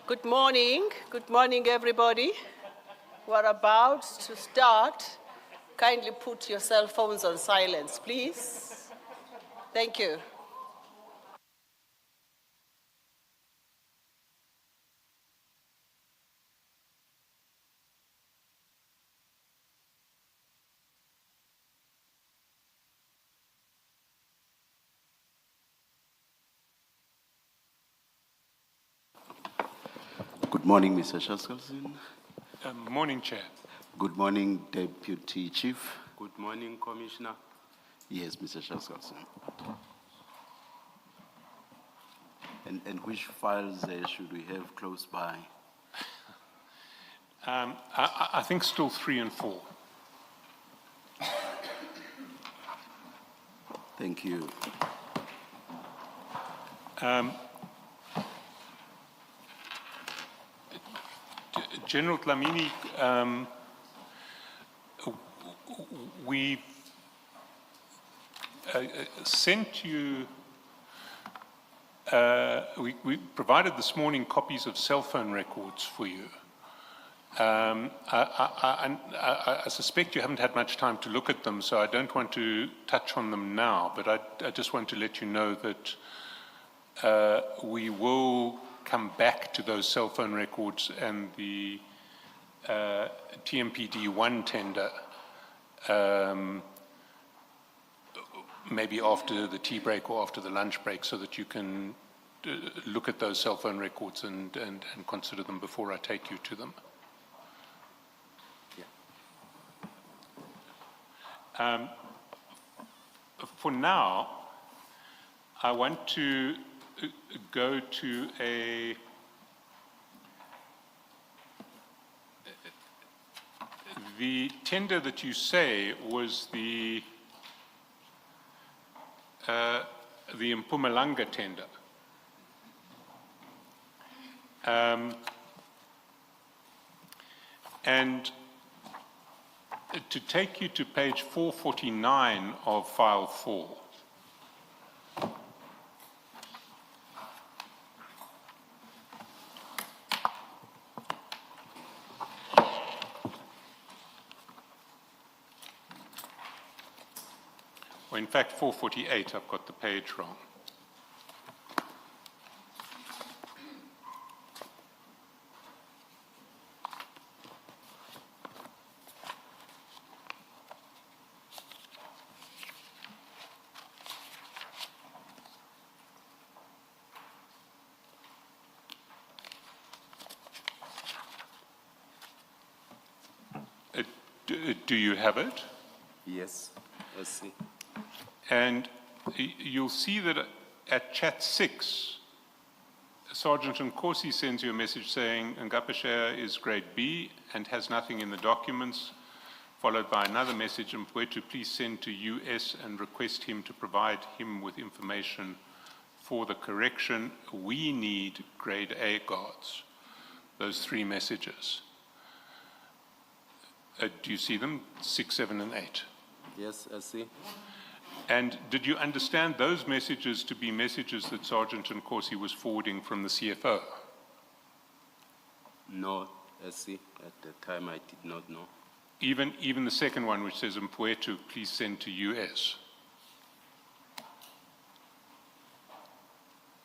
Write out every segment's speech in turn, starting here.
Good morning everybody. We're about to start. Kindly put your cell phones on silence, please. Thank you. Good morning, Mr. Shaskelson. Morning, Chair. Good morning, Deputy Chief. Good morning, Commissioner. Yes, Mr. Shaskelson. And which files should we have close by? I think still 3 and 4. Thank you. General Dlamini, we sent you, we provided this morning copies of cell phone records for you. I suspect you haven't had much time to look at them, so I don't want to touch on them now, but I just want to let you know that we will come back to those cell phone records and the TMPD1 tender maybe after the tea break or after the lunch break, so that you can look at those cell phone records and consider them before I take you to them. For now, I want to go to the tender that you say was the Madlanga tender. And to take you to page 449 of file 4. Or in fact, 448, I've got the page wrong. Do you have it? Yes, I see. And you'll see that at chat 6, Sergeant Nkosi sends you a message saying Ngapeshea is grade B and has nothing in the documents, followed by another message, Mpwetu, please send to US and request him to provide him with information for the correction. We need grade A guards. Those 3 messages. Do you see them? 6, 7, and 8. Yes, I see. And did you understand those messages to be messages that Sergeant Nkosi was forwarding from the CFO? No, I see. At the time, I did not know. Even the second one, which says Mpwetu, please send to US.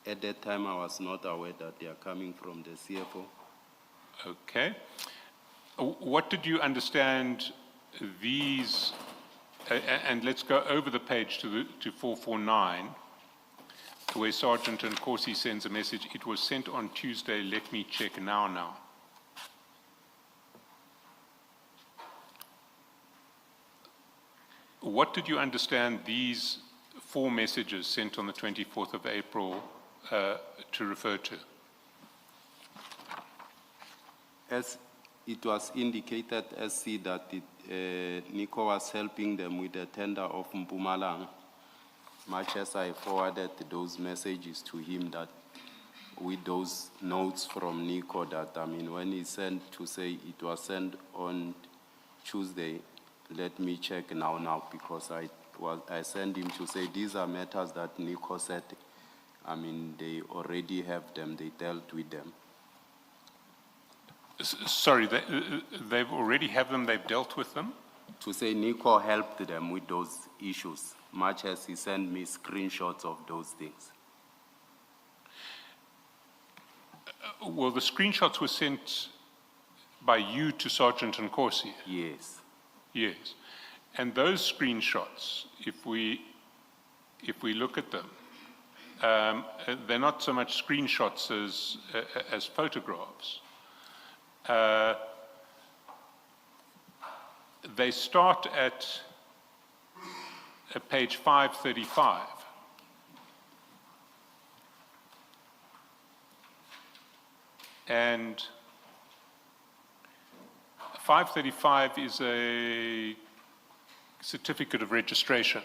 At that time, I was not aware that they are coming from the CFO. Okay. What did you understand these, and let's go over the page to 449, where Sergeant Nkosi sends a message, it was sent on Tuesday, let me check now. What did you understand these 4 messages sent on the 24th of April to refer to? As it was indicated, SC, that Nico was helping them with the tender of Mpumalanga. Much as I forwarded those messages to him, that with those notes from Nico, that when he sent to say it was sent on Tuesday, let me check now, because I sent him to say these are matters that Nico said, they already have them, they dealt with them. Sorry, they've already have them, they've dealt with them? To say Nico helped them with those issues, much as he sent me screenshots of those things. Well, the screenshots were sent by you to Sergeant Nkosi. Yes. Yes. And those screenshots, if we look at them, they're not so much screenshots as photographs. They start at page 535. And 535 is a certificate of registration.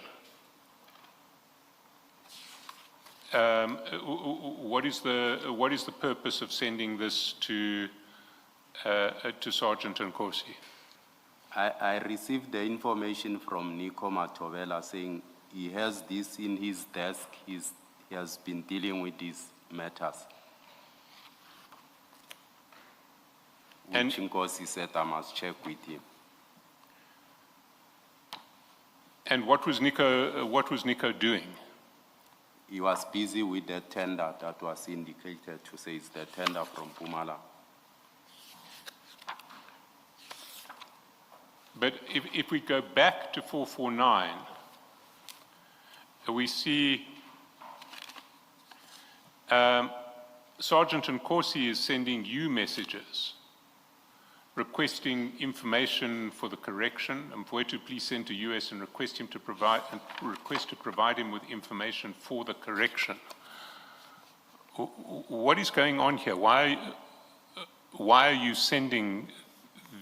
What is the purpose of sending this to Sergeant Nkosi? I received the information from Nico Matovela saying he has this in his desk. He has been dealing with these matters. Which Nkosi said I must check with him. And what was Nico doing? He was busy with the tender that was indicated to say it's the tender from Mpumalanga. But if we go back to 449, we see Sergeant Nkosi is sending you messages requesting information for the correction. Mfowethu, please send to US and request to provide him with information for the correction. What is going on here? Why are you sending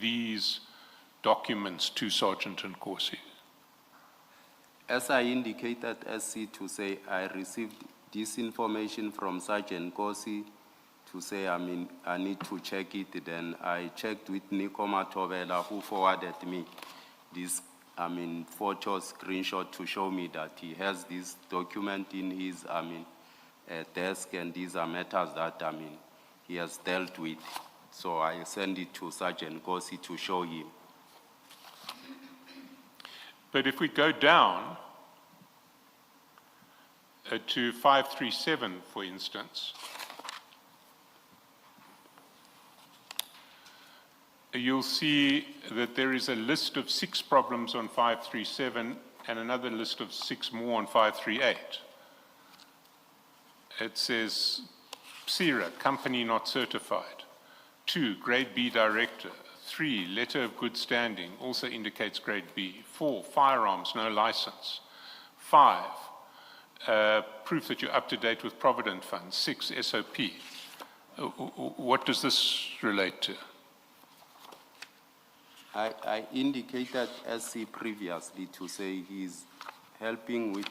these documents to Sergeant Nkosi? As I indicated, SC, to say I received this information from Sergeant Nkosi to say, I need to check it. Then I checked with Nico Matovela, who forwarded me this, photo screenshot to show me that he has this document in his, desk, and these are matters that, he has dealt with. So I sent it to Sergeant Nkosi to show him. But if we go down to 537, for instance, you'll see that there is a list of 6 problems on 537 and another list of 6 more on 538. It says, SIRA, company not certified. 2, grade B director. 3, letter of good standing, also indicates grade B. 4, firearms, no license. 5, proof that you're up to date with Provident Fund. 6, SOP. What does this relate to? I indicated SC previously to say he's helping with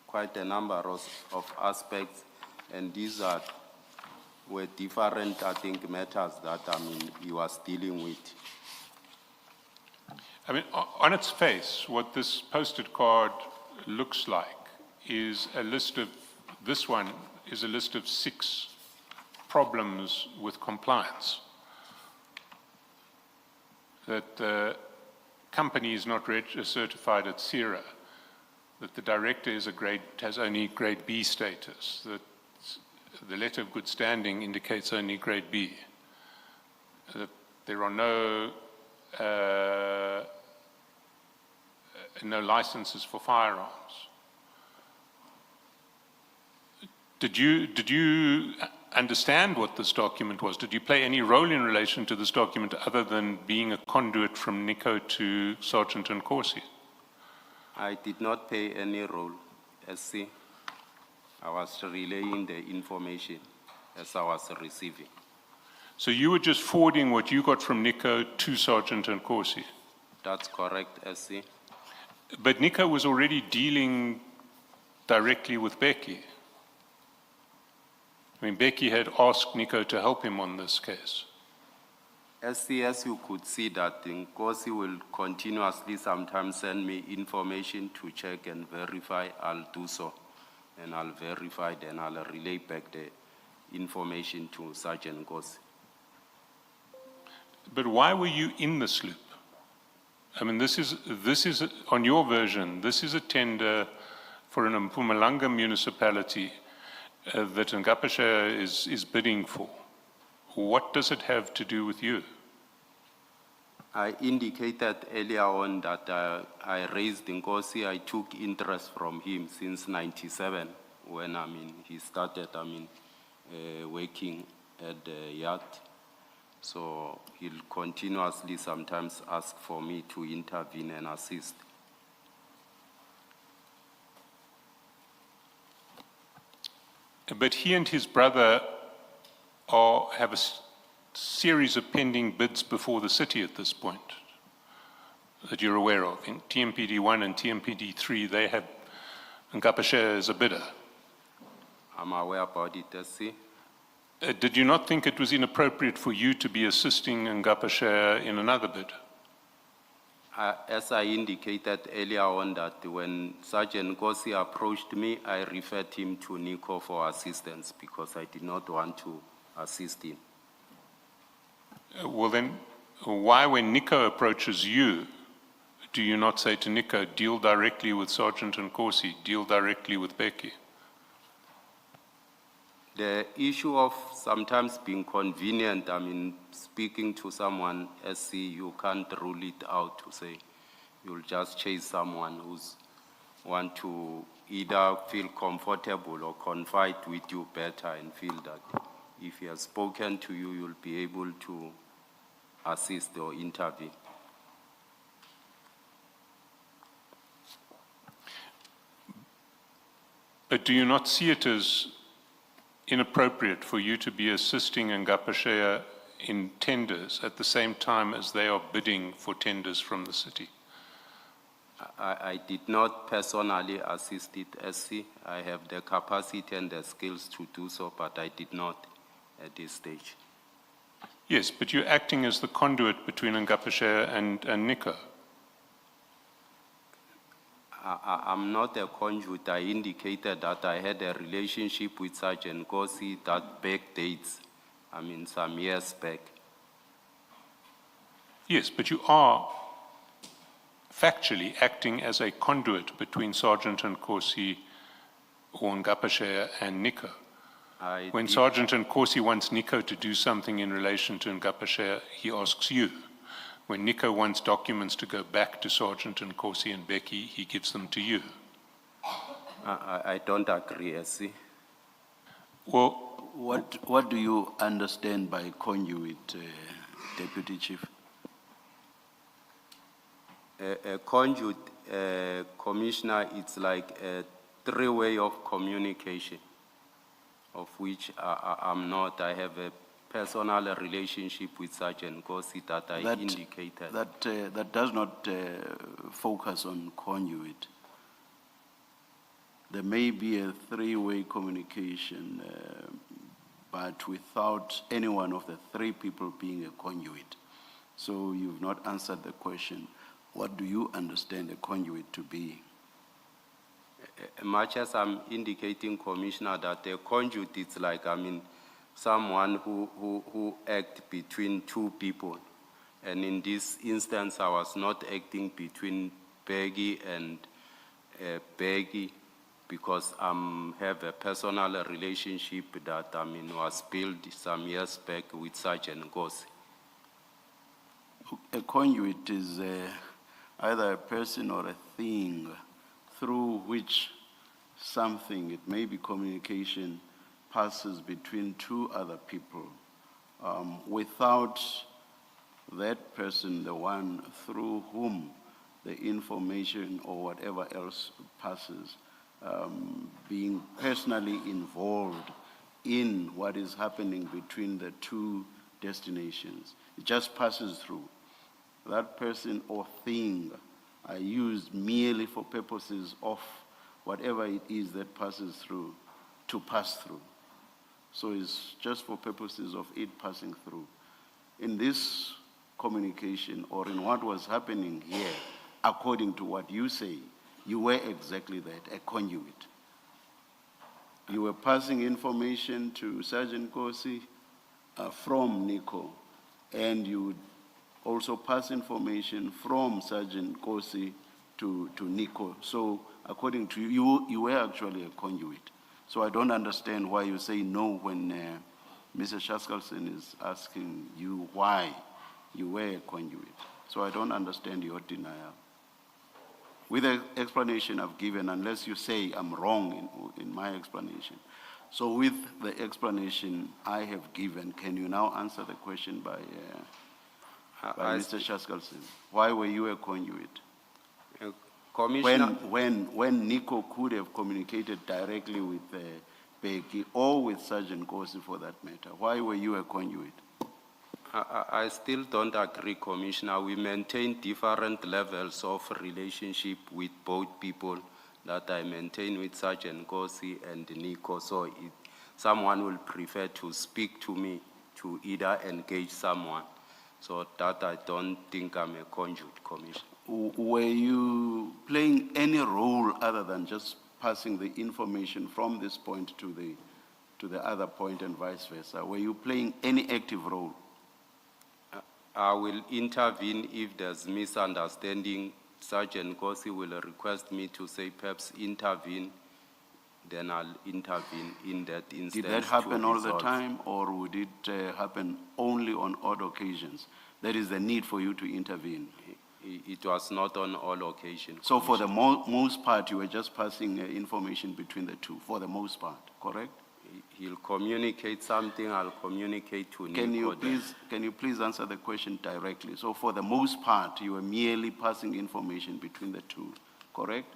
quite a number of aspects, and these were different, I think, matters that, he was dealing with. On its face, what this posted card looks like is a list of, this one is a list of 6 problems with compliance. That the company is not certified at SIRA, that the director is has only grade B status, that the letter of good standing indicates only grade B, that there are no licenses for firearms. Did you understand what this document was? Did you play any role in relation to this document other than being a conduit from Nico to Sergeant Nkosi? I did not play any role, SC. I was relaying the information as I was receiving. So you were just forwarding what you got from Nico to Sergeant Nkosi? That's correct, SC. But Nico was already dealing directly with Becky. Becky had asked Nico to help him on this case. SC, as you could see that Nkosi will continuously sometimes send me information to check and verify. I'll do so. And I'll verify, then I'll relay back the information to Sergeant Nkosi. But why were you in the sloop? I mean, this is, on your version, this is a tender for an Mpumalanga municipality that Ngapashe is bidding for. What does it have to do with you? I indicated earlier on that I raised Nkosi. I took interest from him since '97 when, he started, working at the yacht. So he'll continuously sometimes ask for me to intervene and assist. But he and his brother have a series of pending bids before the city at this point that you're aware of. In TMPD 1 and TMPD 3, they have Ngapashe as a bidder. I'm aware about it, SC. Did you not think it was inappropriate for you to be assisting Ngapashe in another bid? As I indicated earlier on, that when Sergeant Nkosi approached me, I referred him to Nico for assistance because I did not want to assist him. Well then, why when Nico approaches you, do you not say to Nico, deal directly with Sergeant Nkosi, deal directly with Becky? The issue of sometimes being convenient, speaking to someone, SC, you can't rule it out to say you'll just chase someone who's want to either feel comfortable or confide with you better and feel that if he has spoken to you, you'll be able to assist or intervene. But do you not see it as inappropriate for you to be assisting Ngapashe in tenders at the same time as they are bidding for tenders from the city? I did not personally assist it, SC. I have the capacity and the skills to do so, but I did not at this stage. Yes, but you're acting as the conduit between Ngapashe and Nico. I'm not a conduit. I indicated that I had a relationship with Sergeant Nkosi that backdates, some years back. Yes, but you are factually acting as a conduit between Sergeant Nkosi or Ngapashe and Nico. When Sergeant Nkosi wants Nico to do something in relation to Ngapashe, he asks you. When Nico wants documents to go back to Sergeant Nkosi and Becky, he gives them to you. I don't agree, SC. Well, What do you understand by conduit, Deputy Chief? A conduit, Commissioner, it's like a three-way of communication, of which I'm not. I have a personal relationship with Sergeant Nkosi that I indicated. That does not focus on conduit. There may be a three-way communication, but without any one of the three people being a conduit. So you've not answered the question. What do you understand a conduit to be? Much as I'm indicating, Commissioner, that a conduit is like, someone who act between two people. And in this instance, I was not acting between Peggy and Peggy because I have a personal relationship that was built some years back with Sergeant Nkosi. A conduit is either a person or a thing through which something, it may be communication, passes between two other people. Without that person, the one through whom the information or whatever else passes, being personally involved in what is happening between the two destinations. It just passes through. That person or thing are used merely for purposes of whatever it is that passes through to pass through. So it's just for purposes of it passing through. In this communication or in what was happening here, according to what you say, you were exactly that, a conduit. You were passing information to Sergeant Nkosi from Nico, and you also pass information from Sergeant Kosi to Nico. So according to you, you were actually a conduit. So I don't understand why you say no when Mr. Shaskalson is asking you why you were a conduit. So I don't understand your denial. With the explanation I've given, unless you say I'm wrong in my explanation. So with the explanation I have given, can you now answer the question by Mr. Shaskalson? Why were you a conduit? Commissioner, When Nico could have communicated directly with Becky or with Sergeant Kosi for that matter, why were you a conduit? I still don't agree, Commissioner. We maintain different levels of relationship with both people that I maintain with Sergeant Kosi and Nico. So if someone will prefer to speak to me to either engage someone. So that I don't think I'm a conduit, Commissioner. Were you playing any role other than just passing the information from this point to the other point and vice versa? Were you playing any active role? I will intervene if there's misunderstanding. Sergeant Kosi will request me to say perhaps intervene, then I'll intervene in that instance. Did that happen all the resolve. time, or would it happen only on odd occasions? That is the need for you to intervene. It was not on all occasions. So for the most part, you were just passing information between the two, for the most part, correct? He'll communicate something, I'll communicate to Can Nico. you please answer the question directly? So for the most part, you were merely passing information between the two, correct?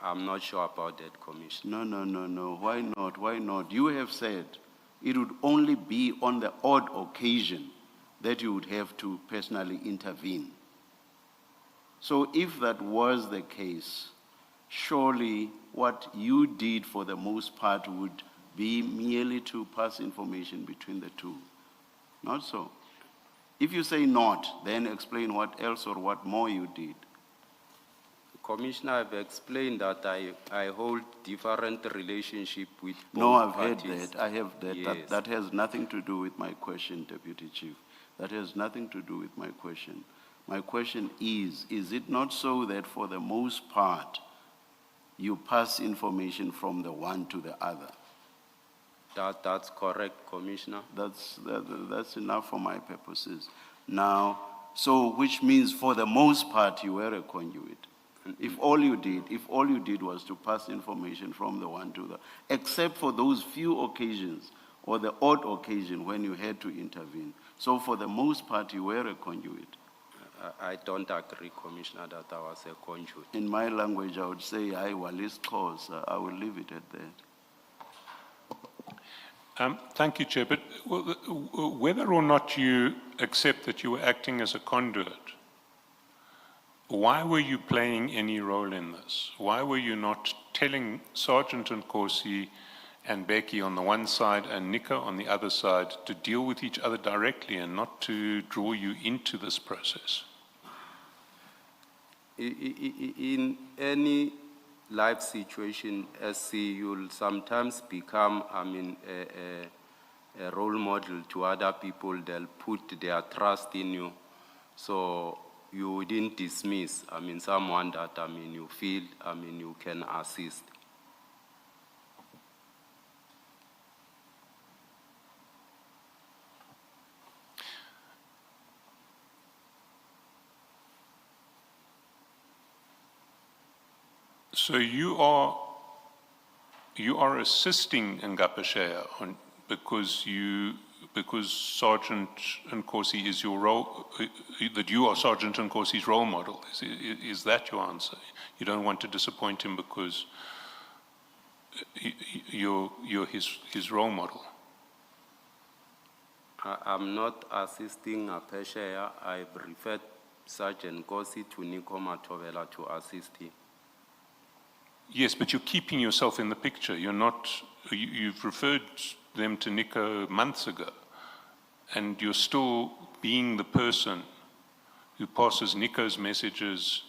I'm not sure about that, Commissioner. No. Why not? Why not? You have said it would only be on the odd occasion that you would have to personally intervene. So if that was the case, surely what you did for the most part would be merely to pass information between the two. Not so. If you say not, then explain what else or what more you did. Commissioner, I've explained that I hold different relationship with both No, I've parties. heard that. I have that. Yes. That has nothing to do with my question, Deputy Chief. That has nothing to do with my question. My question is it not so that for the most part, you pass information from the one to the other? That's correct, Commissioner. That's enough for my purposes. Now, so which means for the most part, you were a conduit. If all you did was to pass information from the one to the, except for those few occasions or the odd occasion when you had to intervene. So for the most part, you were a conduit. I don't agree, Commissioner, that I was a conduit. In my language, I would say, I walis cause. I will leave it at that. Thank you, Chair. But whether or not you accept that you were acting as a conduit, why were you playing any role in this? Why were you not telling Sergeant Nkosi and Becky on the one side and Nico on the other side to deal with each other directly and not to draw you into this process? In any life situation, SC, you'll sometimes become, a role model to other people. They'll put their trust in you. So you wouldn't dismiss, someone that, you feel, you can assist. So you are assisting Ngapashaya because Sergeant Nkosi is your role, that you are Sergeant Nkosi's role model. Is that your answer? You don't want to disappoint him because you're his role model. I'm not assisting Ngapashaya. I've referred Sergeant Nkosi to Nico Matovela to assist him. Yes, but you're keeping yourself in the picture. You're not, you've referred them to Nico months ago, and you're still being the person who passes Nico's messages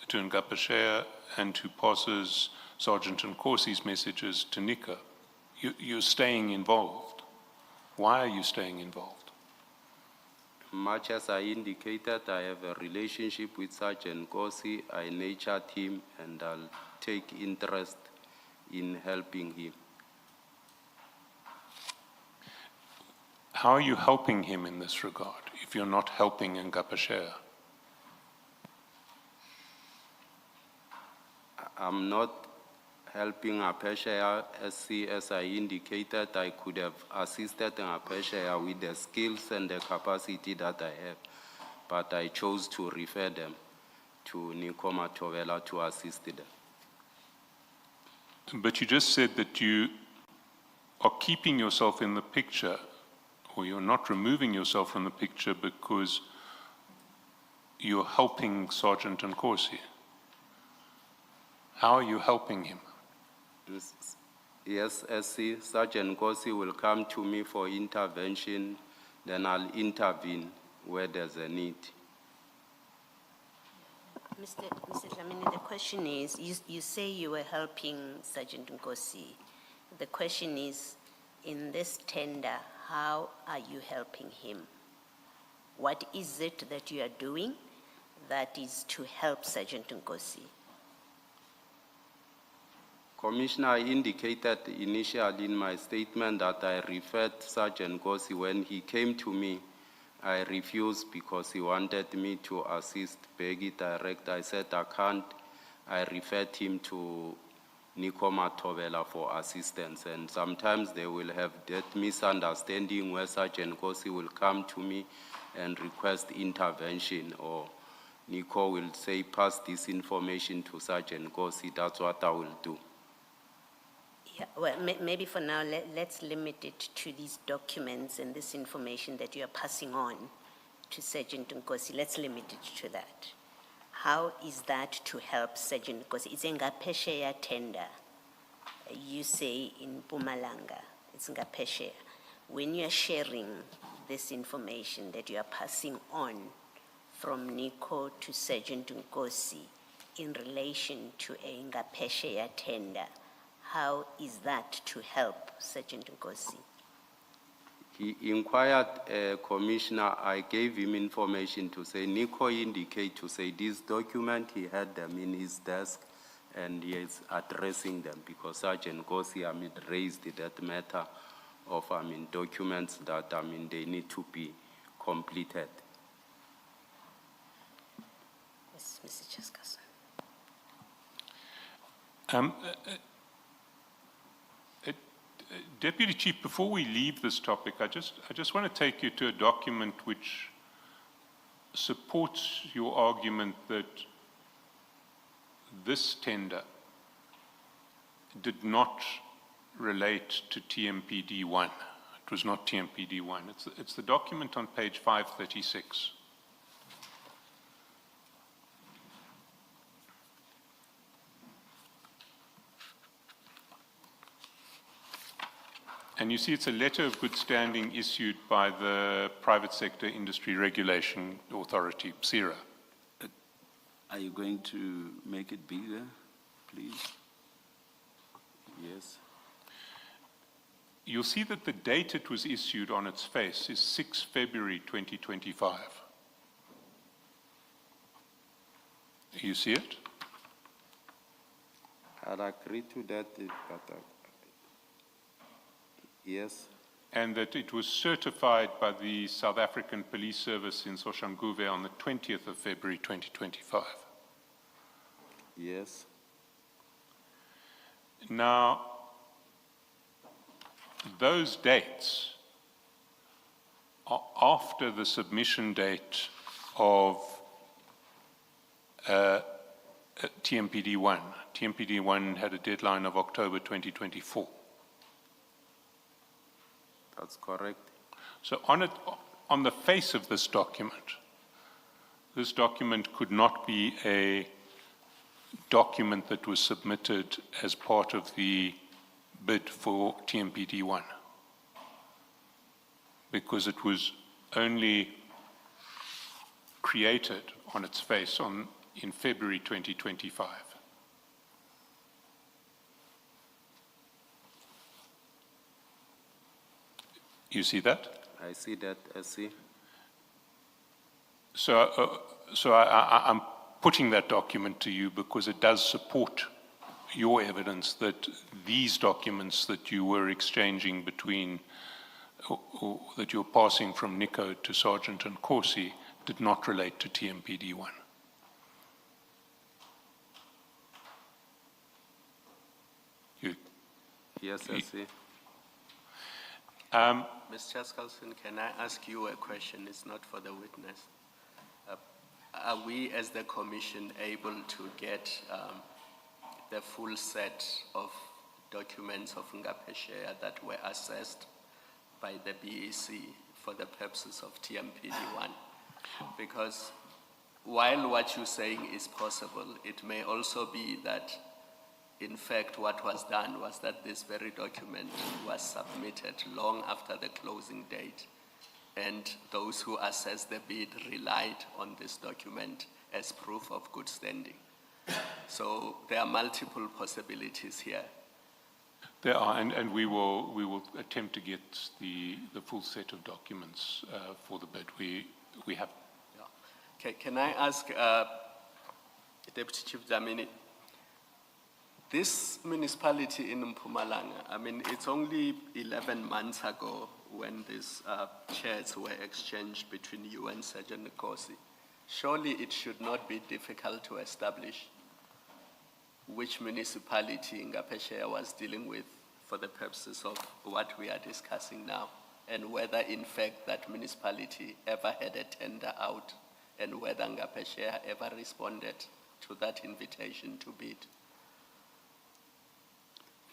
to Ngapashaya and who passes Sergeant Nkosi's messages to Nico. You're staying involved. Why are you staying involved? Much as I indicated, I have a relationship with Sergeant Kosi. I nurtured him and I'll take interest in helping him. How are you helping him in this regard if you're not helping Ngapashea? I'm not helping Ngapashea as I indicated. I could have assisted Ngapashea with the skills and the capacity that I have, but I chose to refer them to Nico Matovela to assist them. But you just said that you are keeping yourself in the picture, or you're not removing yourself from the picture because you're helping Sergeant Nkosi. How are you helping him? Yes, SC, Sergeant Kosi will come to me for intervention, then I'll intervene where there's a need. Mr. Dlamini, the question is, you say you were helping Sergeant Nkosi. The question is, in this tender, how are you helping him? What is it that you are doing that is to help Sergeant Nkosi? Commissioner, I indicated initially in my statement that I referred Sergeant Kosi. When he came to me, I refused because he wanted me to assist Peggy direct. I said I can't. I referred him to Nico Matovela for assistance. And sometimes they will have that misunderstanding where Sergeant Kosi will come to me and request intervention, or Nico will say, pass this information to Sergeant Kosi. That's what I will do. Yeah, well, maybe for now, let's limit it to these documents and this information that you are passing on to Sergeant Nkosi. Let's limit it to that. How is that to help Sergeant Nkosi? It's Ngapeshea tender. You say in Mpumalanga, it's Ngapeshea. When you are sharing this information that you are passing on from Nico to Sergeant Nkosi in relation to a Ngapeshea tender, how is that to help Sergeant Nkosi? He inquired, Commissioner, I gave him information to say, Nico indicate to say this document, he had them in his desk and he is addressing them because Sergeant Nkosi, raised that matter of, documents that, they need to be completed. Yes, Mr. Chaskason. Deputy Chief, before we leave this topic, I just want to take you to a document which supports your argument that this tender did not relate to TMPD-1. It was not TMPD-1. It's the document on page 536. And you see it's a letter of good standing issued by the Private Sector Industry Regulation Authority, PSIRA. Are you going to make it bigger, please? Yes. You'll see that the date it was issued on its face is 6 February 2025. You see it? I'll agree to that, but yes. And that it was certified by the South African Police Service in Soshanguve on the 20th of February 2025. Yes. Now, those dates are after the submission date of TMPD-1. TMPD-1 had a deadline of October 2024. That's correct. So on the face of this document could not be a document that was submitted as part of the bid for TMPD-1, because it was only created on its face in February 2025. You see that? I see that, I see. So I'm putting that document to you because it does support your evidence that these documents that you were exchanging between, or that you're passing from Nico to Sergeant and Corsi did not relate to TMPD1. Yes, I see. Ms. Chaskalson, can I ask you a question? It's not for the witness. Are we, as the commission, able to get the full set of documents of Ngapesheya that were assessed by the BEC for the purposes of TMPD1? Because while what you're saying is possible, it may also be that in fact, what was done was that this very document was submitted long after the closing date, and those who assessed the bid relied on this document as proof of good standing. So there are multiple possibilities here. There are, and we will attempt to get the full set of documents for the bid. We have. Yeah. Can I ask Deputy Chief Dlamini? This municipality in Mpumalanga, I mean, it's only 11 months ago when these chairs were exchanged between you and Sergeant Nkosi. Surely it should not be difficult to establish which municipality Ngapesheya was dealing with for the purposes of what we are discussing now, and whether in fact that municipality ever had a tender out, and whether Ngapesheya ever responded to that invitation to bid.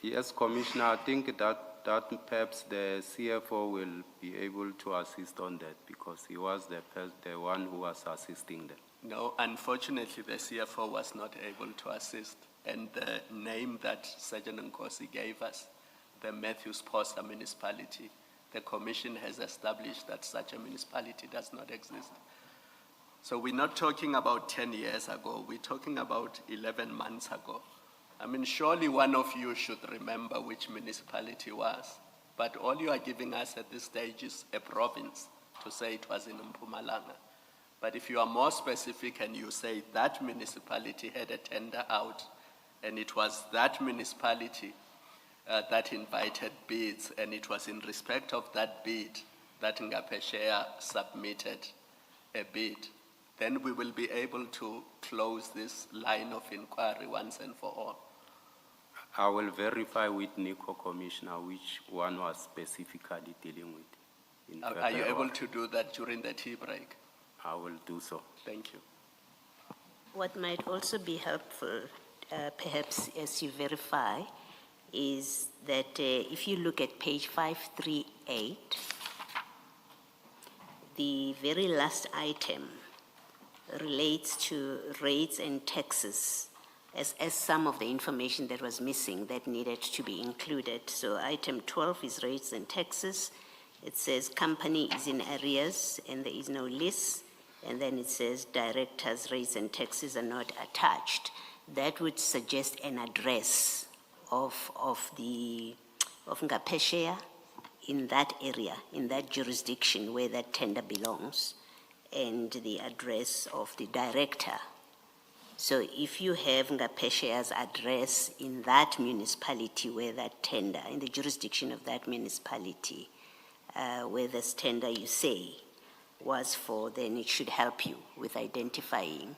Yes, Commissioner, I think that perhaps the CFO will be able to assist on that because he was the one who was assisting them. No, unfortunately, the CFO was not able to assist. And the name that Sergeant Nkosi gave us, the Matthews Posa municipality, the commission has established that such a municipality does not exist. So we're not talking about 10 years ago, we're talking about 11 months ago. I mean, surely one of you should remember which municipality was, but all you are giving us at this stage is a province to say it was in Mpumalanga. But if you are more specific and you say that municipality had a tender out, and it was that municipality that invited bids, and it was in respect of that bid that Ngapesheya submitted a bid, then we will be able to close this line of inquiry once and for all. I will verify with Nico, Commissioner, which one was specifically dealing with. Are you able to do that during the tea break? I will do so. Thank you. What might also be helpful, perhaps as you verify, is that if you look at page 538, the very last item relates to rates and taxes as some of the information that was missing that needed to be included. So item 12 is rates and taxes. It says company is in arrears and there is no list. And then it says directors' rates and taxes are not attached. That would suggest an address of Ngapesheya in that area, in that jurisdiction where that tender belongs, and the address of the director. So if you have Ngapesheya's address in that municipality where that tender, in the jurisdiction of that municipality, where this tender you say was for, then it should help you with identifying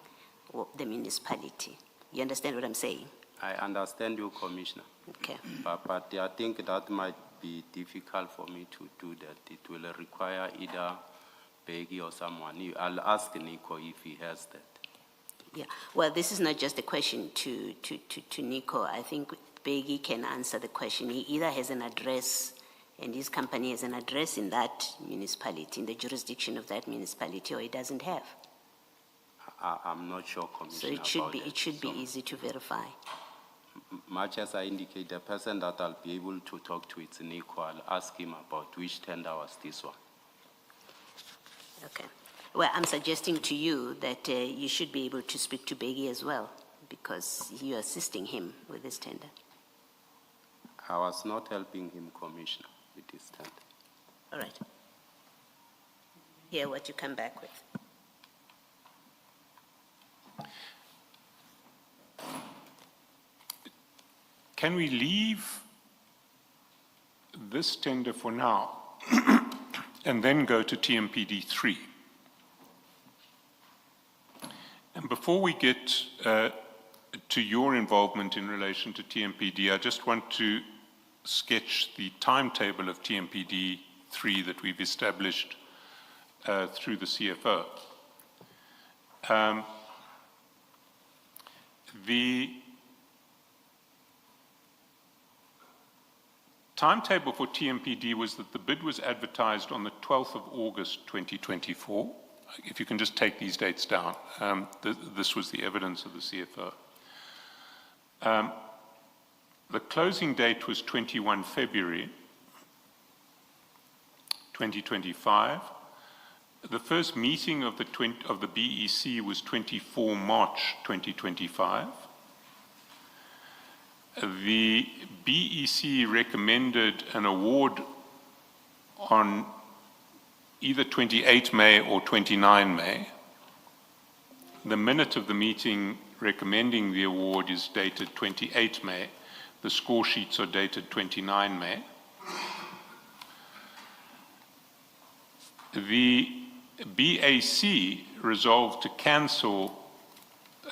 the municipality. You understand what I'm saying? I understand you, Commissioner. Okay. But I think that might be difficult for me to do that. It will require either Peggy or someone. I'll ask Nico if he has that. Yeah, well, this is not just a question to Nico. I think Peggy can answer the question. He either has an address, and his company has an address in that municipality, in the jurisdiction of that municipality, or he doesn't have. I'm not sure, Commissioner. So it should be easy to verify. Much as I indicate, the person that I'll be able to talk to is Nico. I'll ask him about which tender was this one. Okay. Well, I'm suggesting to you that you should be able to speak to Beggy as well, because you're assisting him with this tender. I was not helping him, Commissioner, with this tender. All right. Hear what you come back with. can we leave this tender for now and then go to TMPD 3? And before we get to your involvement in relation to TMPD, I just want to sketch the timetable of TMPD 3 that we've established through the CFO. The timetable for TMPD was that the bid was advertised on the 12th of August 2024. If you can just take these dates down. This was the evidence of the CFO. The closing date was 21 February 2025. The first meeting of the BEC was 24 March 2025. The BEC recommended an award on either 28 May or 29 May. The minute of the meeting recommending the award is dated 28 May. The score sheets are dated 29 May. The BAC resolved to cancel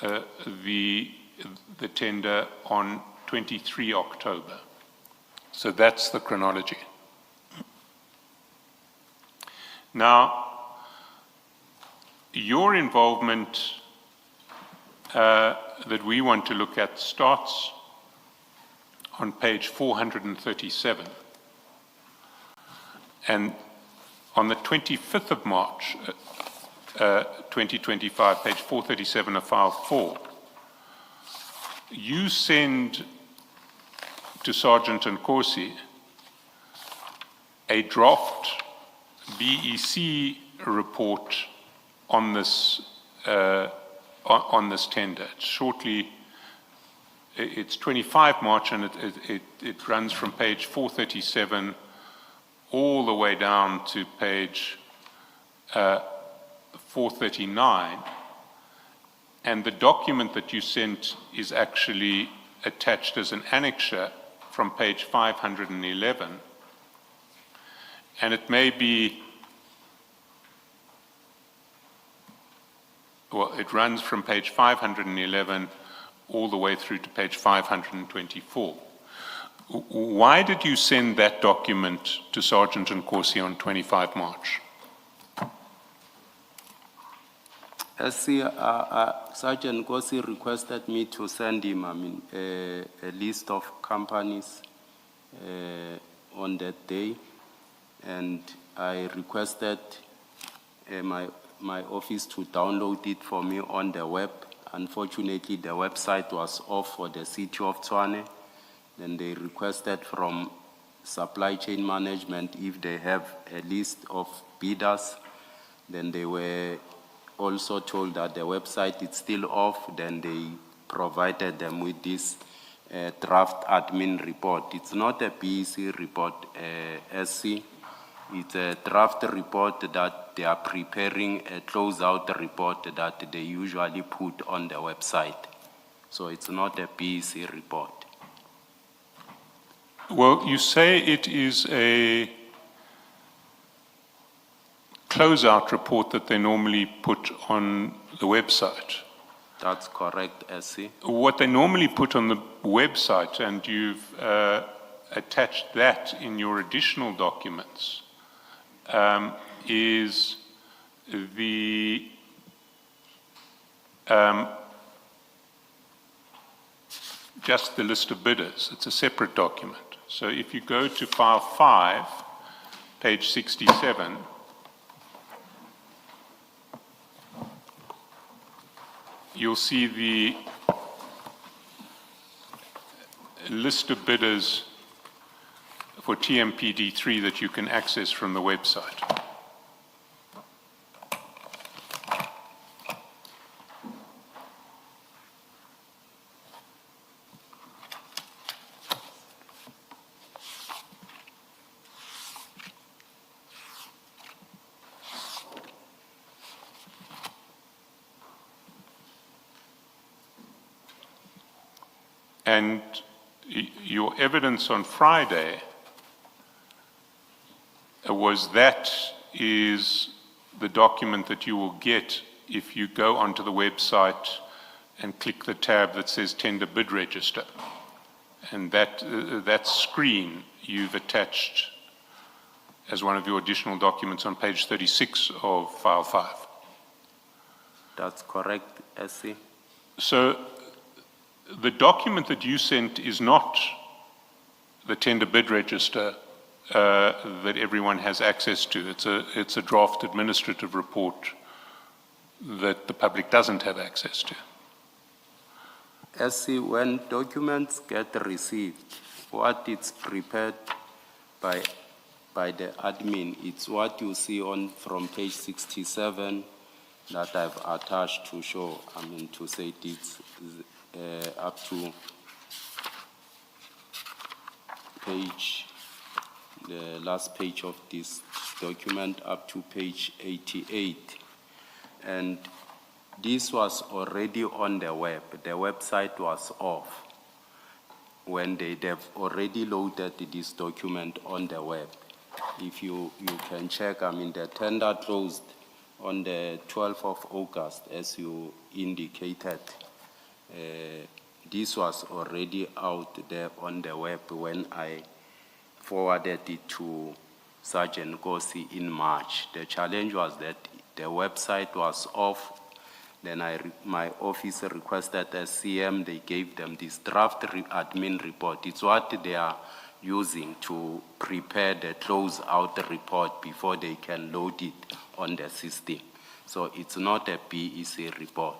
the tender on 23 October. So that's the chronology. Now, your involvement that we want to look at starts on page 437. And on the 25th of March, 2025, page 437 of file 4, you send to Sergeant Nkosi a draft BEC report on this tender. It's 25 March, and it runs from page 437 all the way down to page 439. And the document that you sent is actually attached as an annexure from page 511. And it may be, well, it runs from page 511 all the way through to page 524. Why did you send that document to Sergeant Nkosi on 25 March? Sergeant Nkosi requested me to send him, a list of companies on that day, and I requested my office to download it for me on the web. Unfortunately, the website was off for the city of Tshwane. Then they requested from supply chain management if they have a list of bidders. Then they were also told that the website is still off. Then they provided them with this draft admin report. It's not a BEC report, SC. It's a draft report that they are preparing, a closeout report that they usually put on the website. So it's not a BEC report. Well, you say it is a closeout report that they normally put on the website. That's correct, SC. What they normally put on the website, and you've attached that in your additional documents, is the just the list of bidders. It's a separate document. So if you go to file 5, page 67, you'll see the list of bidders for TMPD 3 that you can access from the website. And your evidence on Friday was that is the document that you will get if you go onto the website and click the tab that says tender bid register. And that screen you've attached as one of your additional documents on page 36 of file 5. That's correct, SC. So the document that you sent is not the tender bid register that everyone has access to. It's a draft administrative report that the public doesn't have access to. SC, when documents get received, what it's prepared by the admin, it's what you see on from page 67 that I've attached to show, to say it's up to page, the last page of this document up to page 88. And this was already on the web. The website was off when they've already loaded this document on the web. If you can check, the tender closed on the 12th of August, as you indicated. This was already out there on the web when I forwarded it to Sergeant Kosi in March. The challenge was that the website was off. Then my office requested SCM, they gave them this draft admin report. It's what they are using to prepare the close-out report before they can load it on the system. So it's not a BEC report.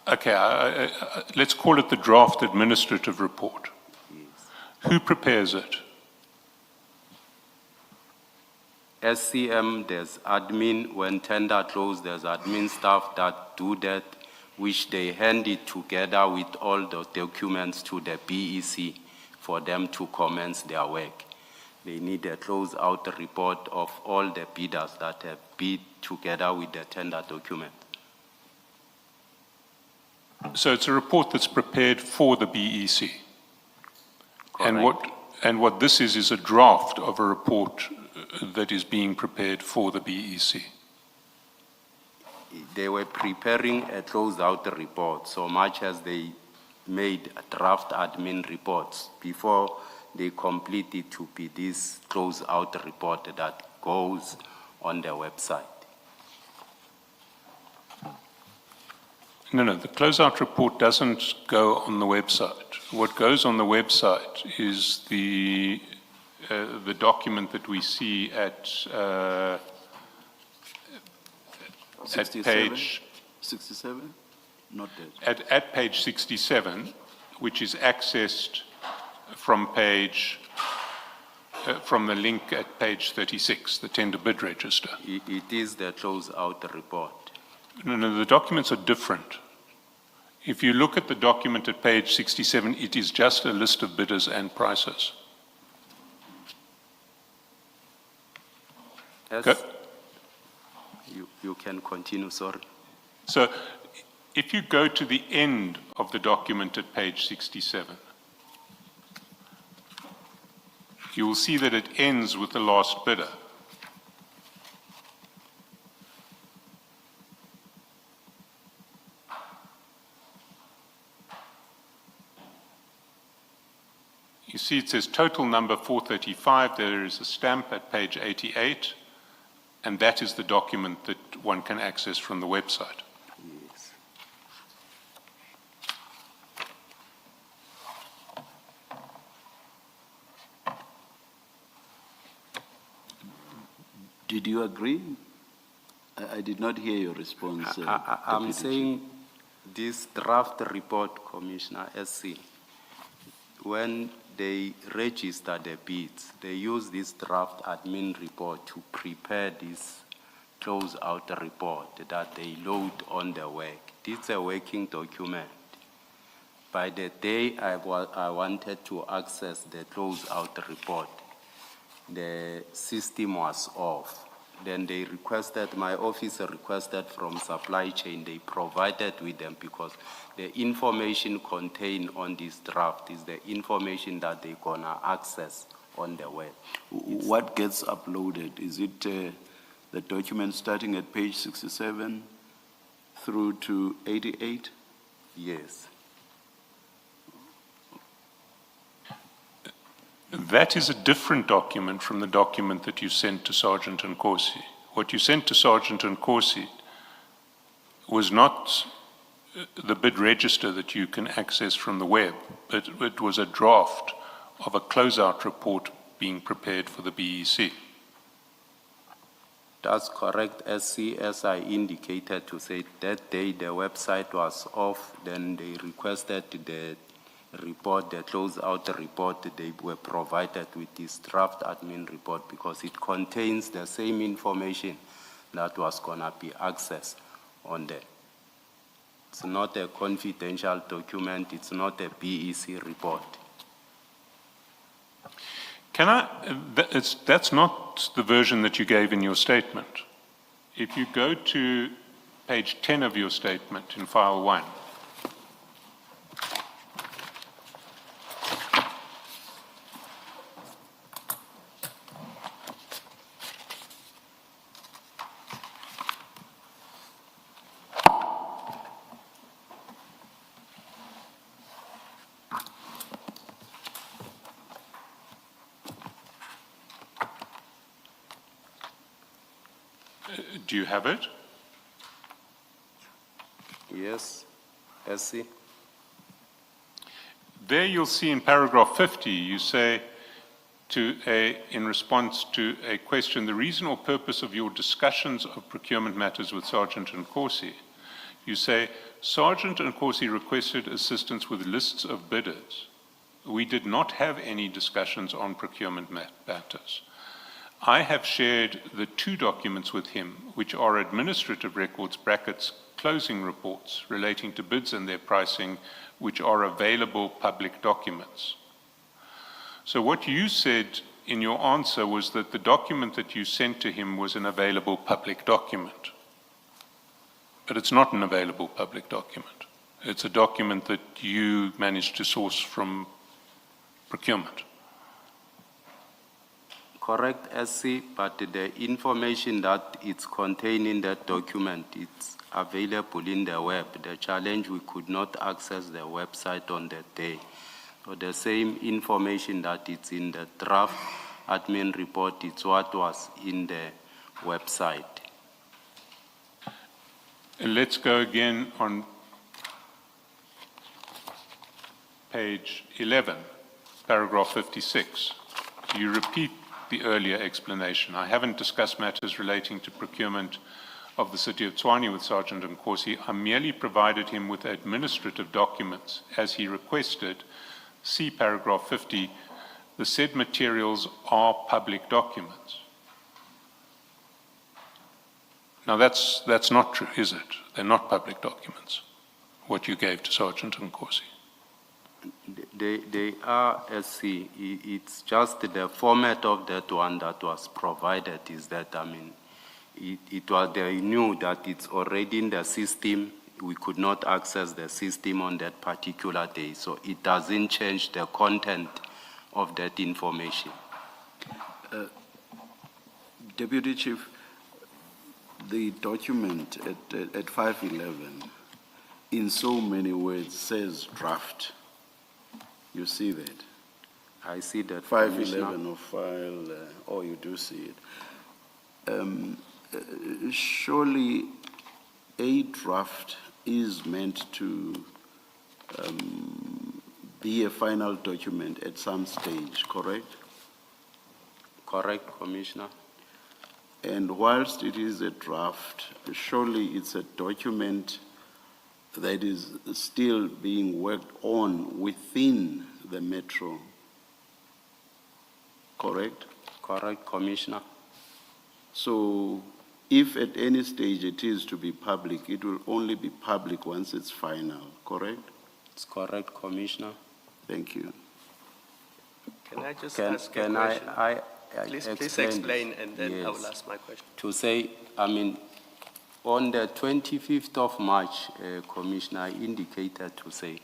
Okay, let's call it the draft administrative report. Yes. Who prepares it? SCM, there's admin. When tender closed, there's admin staff that do that, which they hand it together with all the documents to the BEC for them to commence their work. They need a close-out report of all the bidders that have bid together with the tender document. So it's a report that's prepared for the BEC. Correct. And what this is a draft of a report that is being prepared for the BEC. They were preparing a closed-out report, so much as they made draft admin reports before they complete it to be this closed-out report that goes on the website. No, the closeout report doesn't go on the website. What goes on the website is the document that we see at 67? page 67? Not that. at page 67, which is accessed from from the link at page 36, the tender bid register. It is the close-out report. No, the documents are different. If you look at the document at page 67, it is just a list of bidders and prices. Yes. Go. You can continue, sorry. So if you go to the end of the document at page 67, you will see that it ends with the last bidder. You see it says total number 435. There is a stamp at page 88, and that is the document that one can access from the website. Yes. Did you agree? I did not hear your response. I'm saying this draft report, Commissioner SC, when they register the bids, they use this draft admin report to prepare this close-out report that they load on the work. This is a working document. By the day I wanted to access the close-out report, the system was off. Then they requested, my office requested from supply chain, they provided with them because the information contained on this draft is the information that they're gonna access on the web. What gets uploaded? Is it the document starting at page 67 through to 88? Yes. That is a different document from the document that you sent to Sergeant Nkosi. What you sent to Sergeant Nkosi was not the bid register that you can access from the web, but it was a draft of a closeout report being prepared for the BEC. That's correct, SC, as I indicated to say that day the website was off, then they requested the report, the closeout report, they were provided with this draft admin report because it contains the same information that was gonna be accessed on there. It's not a confidential document, it's not a BEC report. That's not the version that you gave in your statement. If you go to page 10 of your statement in file 1, do you have it? Yes, SC. There you'll see in paragraph 50, you say in response to a question, the reason or purpose of your discussions of procurement matters with Sergeant Nkosi, you say, Sergeant Nkosi requested assistance with lists of bidders. We did not have any discussions on procurement matters. I have shared the 2 documents with him, which are administrative records brackets closing reports relating to bids and their pricing, which are available public documents. So what you said in your answer was that the document that you sent to him was an available public document. But it's not an available public document. It's a document that you managed to source from procurement. Correct, SC, but the information that it's contained in that document, it's available in the web. The challenge, we could not access the website on that day. So the same information that it's in the draft admin report, it's what was in the website. And let's go again on page 11, paragraph 56. You repeat the earlier explanation. I haven't discussed matters relating to procurement of the city of Tshwane with Sergeant Nkosi. I merely provided him with administrative documents as he requested. See paragraph 50. The said materials are public documents. Now that's not true, is it? They're not public documents, what you gave to Sergeant Nkosi. They are SC. It's just the format of that one that was provided is that, I mean, they knew that it's already in the system. We could not access the system on that particular day. So it doesn't change the content of that information. Deputy Chief, the document at 511, in so many words, says draft. You see that? I see that. 511 of file, you do see it. Surely a draft is meant to be a final document at some stage, correct? Correct, Commissioner. And whilst it is a draft, surely it's a document that is still being worked on within the metro, correct? Correct, Commissioner. So if at any stage it is to be public, it will only be public once it's final, correct? It's correct, Commissioner. Thank you. Can I just ask a question? Please explained it. explain, and then I will Yes. ask my question. To say, I mean, on the 25th of March, Commissioner indicated to say,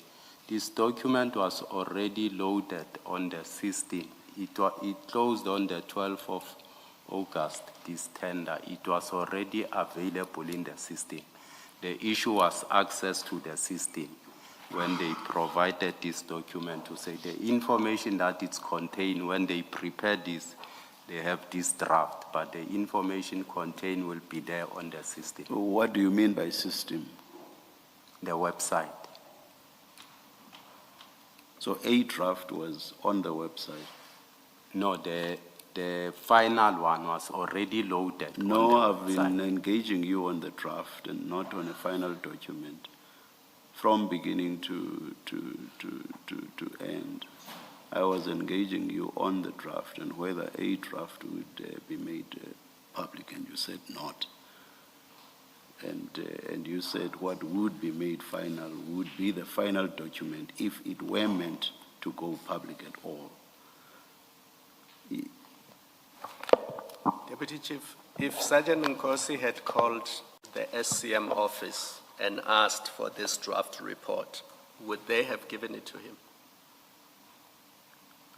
this document was already loaded on the 16th. It closed on the 12th of August, this tender. It was already available in the system. The issue was access to the system when they provided this document to say the information that it's contained, when they prepared this, they have this draft, but the information contained will be there on the system, What do you mean by system? the website. So a draft was on the website. No, the final one was already loaded No, on I've the been website. engaging you on the draft and not on a final document, from beginning to end. I was engaging you on the draft and whether a draft would be made public, and you said not. And you said what would be made final would be the final document if it were meant to go public at all. Deputy Chief, if Sergeant Nkosi had called the SCM office and asked for this draft report, would they have given it to him?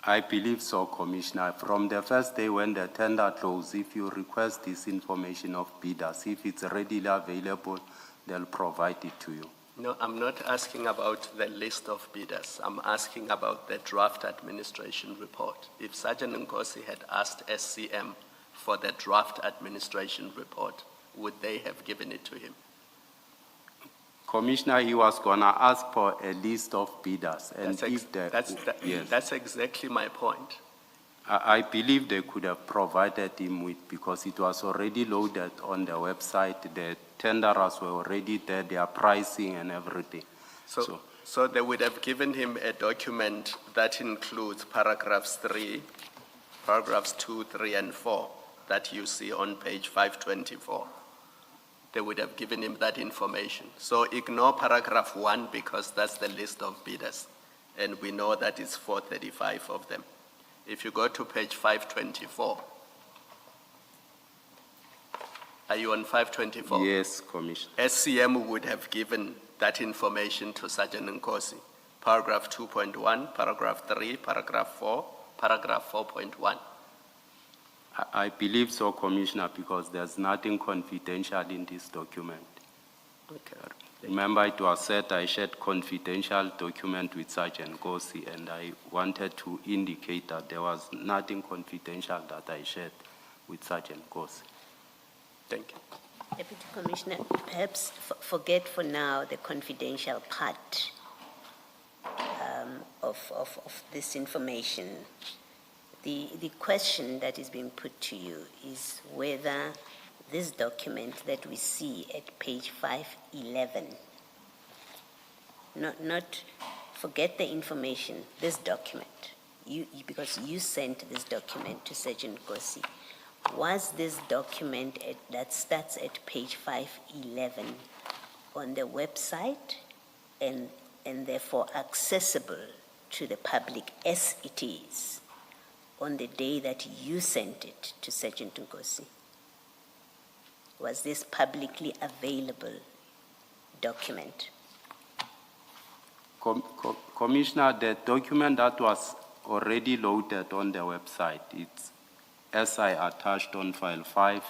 I believe so, Commissioner. From the first day when the tender closed, if you request this information of bidders, if it's readily available, they'll provide it to you. No, I'm not asking about the list of bidders. I'm asking about the draft administration report. If Sergeant Nkosi had asked SCM for the draft administration report, would they have given it to him? Commissioner, he was gonna ask for a list of bidders, and yes, That's exactly my point. I believe they could have provided him with, because it was already loaded on the website, the tenderers were already there, their pricing and everything. So they would have given him a document that includes paragraphs 2, 3, and 4 that you see on page 524. They would have given him that information. So ignore paragraph 1 because that's the list of bidders. And we know that it's 435 of them. If you go to page 524, are you on 524? Yes, Commissioner. SCM would have given that information to Sergeant Nkosi. Paragraph 2.1, paragraph 3, paragraph 4, paragraph 4.1. I believe so, Commissioner, because there's nothing confidential in this document. Okay. Remember, it was said I shared confidential document with Sergeant Nkosi, and I wanted to indicate that there was nothing confidential that I shared with Sergeant Nkosi. Thank you. Deputy Commissioner, perhaps forget for now the confidential part of this information. The question that is being put to you is whether this document that we see at page 511, not forget the information, this document, because you sent this document to Sergeant Nkosi, was this document that starts at page 511 on the website and therefore accessible to the public as it is on the day that you sent it to Sergeant Nkosi? Was this publicly available document? Commissioner, the document that was already loaded on the website, it's as I attached on file 5,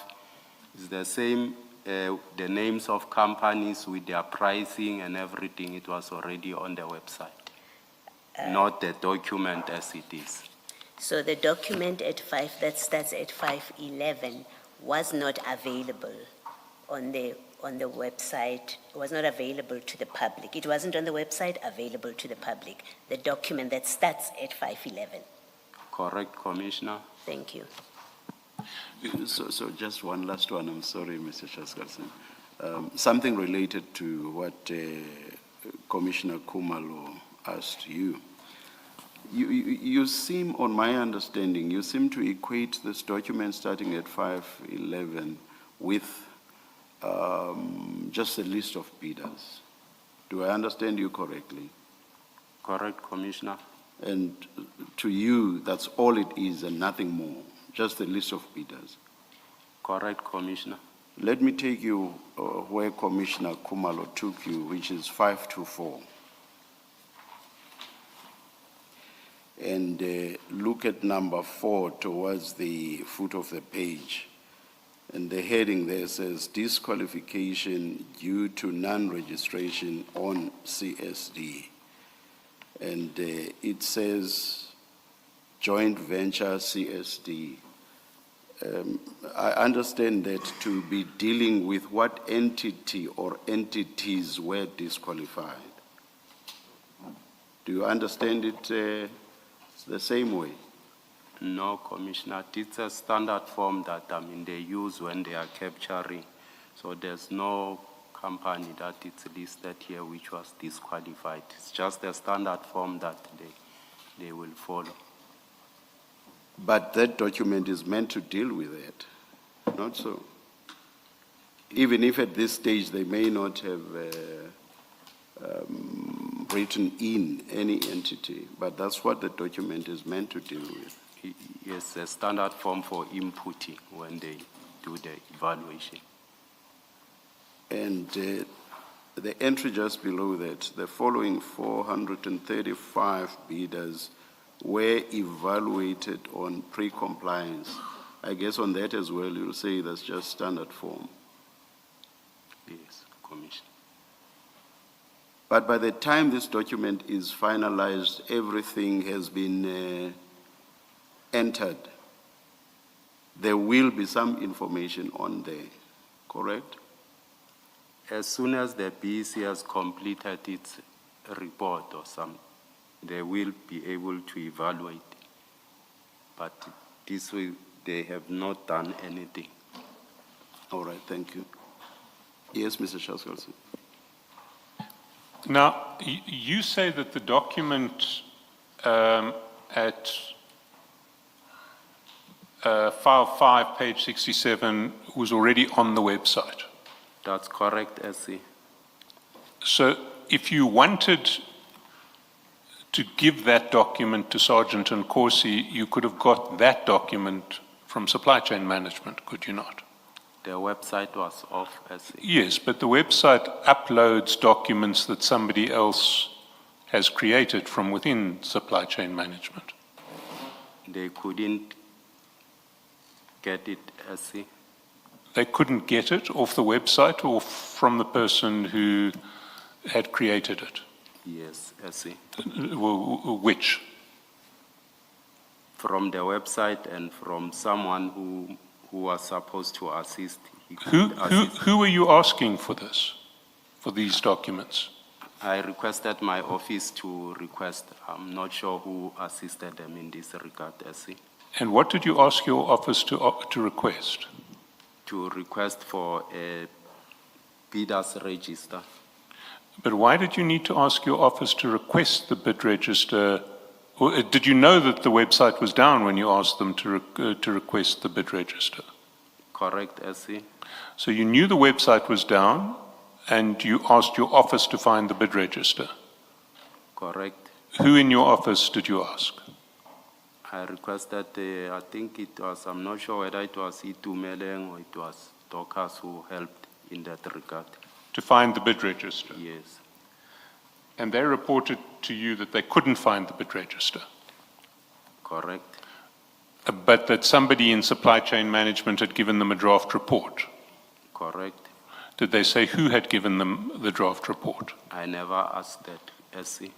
is the same, the names of companies with their pricing and everything, it was already on the website, not the document as it is. So the document that starts at 511 was not available on the website, was not available to the public. It wasn't on the website available to the public, the document that starts at 511. Correct, Commissioner. Thank you. So just one last one, I'm sorry, Mr. Shaskarsan. Something related to what Commissioner Kumalo asked you. You seem, on my understanding, you seem to equate this document starting at 511 with just a list of bidders. Do I understand you correctly? Correct, Commissioner. And to you, that's all it is and nothing more. just a list of bidders. Correct, Commissioner. Let me take you where Commissioner Kumalo took you, which is 524. And look at number 4 towards the foot of the page. And the heading there says disqualification due to non-registration on CSD. And it says joint venture CSD. I understand that to be dealing with what entity or entities were disqualified. Do you understand it the same way? No, Commissioner. It's a standard form that they use when they are capturing. So there's no company that it's listed here which was disqualified. It's just a standard form that they will follow. But that document is meant to deal with that, not so. Even if at this stage they may not have written in any entity, but that's what the document is meant to deal with. Yes, a standard form for inputting when they do the evaluation. And the entry just below that, the following 435 bidders were evaluated on pre-compliance. I guess on that as well, you'll say that's just standard form. Yes, Commissioner. But by the time this document is finalized, everything has been entered. There will be some information on there, correct? As soon as the BEC has completed its report or something, they will be able to evaluate. But this way, they have not done anything. All right, thank you. Yes, Mr. Shaskalsi. Now, you say that the document at file 5, page 67, was already on the website. That's correct, SC. So if you wanted to give that document to Sergeant Nkosi, you could have got that document from supply chain management, could you not? The website was off, SC. Yes, but the website uploads documents that somebody else has created from within supply chain management. They couldn't get it, SC. They couldn't get it off the website or from the person who had created it? Yes, SC. Which? From the website and from someone who was supposed to assist. Who are you asking for this, for these documents? I requested my office to request. I'm not sure who assisted them in this regard, SC. And what did you ask your office to request? To request for a bidders register. But why did you need to ask your office to request the bid register? Or did you know that the website was down when you asked them to request the bid register? Correct, SC. So you knew the website was down and you asked your office to find the bid register? Correct. Who in your office did you ask? I requested, I think it was, I'm not sure whether it was Itumeleng or it was Dokas who helped in that regard. To find the bid register? Yes. And they reported to you that they couldn't find the bid register? Correct. But that somebody in supply chain management had given them a draft report? Correct. Did they say who had given them the draft report? I never asked that, SC.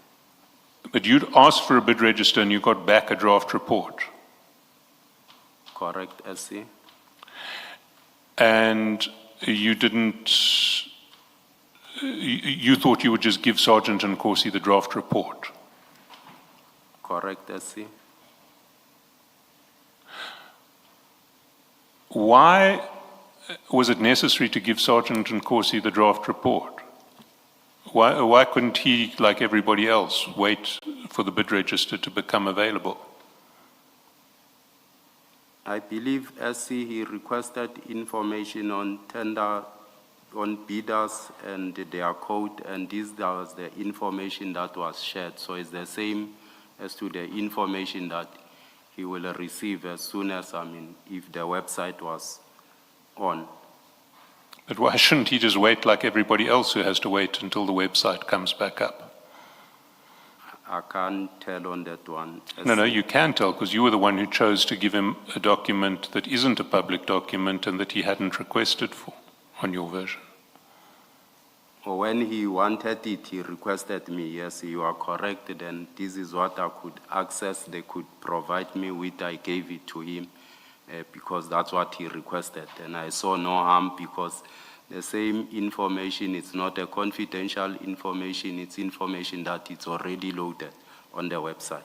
But you'd asked for a bid register and you got back a draft report? Correct, SC. And you didn't, you thought you would just give Sergeant Nkosi the draft report? Correct, SC. Why was it necessary to give Sergeant Nkosi the draft report? Why couldn't he, like everybody else, wait for the bid register to become available? I believe SC, he requested information on tender, on bidders and their code, and this was the information that was shared. So it's the same as to the information that he will receive as soon as, if the website was on. But why shouldn't he just wait like everybody else who has to wait until the website comes back up? I can't tell on that one. No, you can tell, because you were the one who chose to give him a document that isn't a public document and that he hadn't requested for on your version. When he wanted it, he requested me. Yes, you are correct. Then this is what I could access. They could provide me with. I gave it to him because that's what he requested. And I saw no harm because the same information is not a confidential information. It's information that it's already loaded on the website.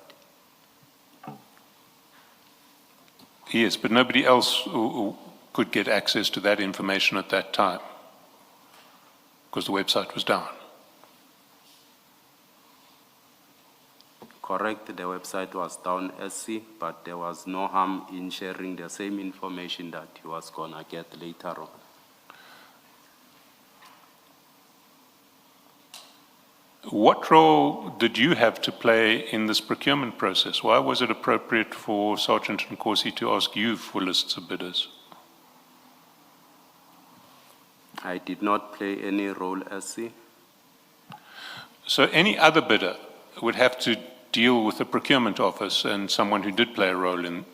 Yes, but nobody else who could get access to that information at that time, because the website was down. Correct, the website was down, SC, but there was no harm in sharing the same information that he was gonna get later on. What role did you have to play in this procurement process? Why was it appropriate for Sergeant Nkosi to ask you for lists of bidders? I did not play any role, SC. So any other bidder would have to deal with the procurement office and someone who did play a role in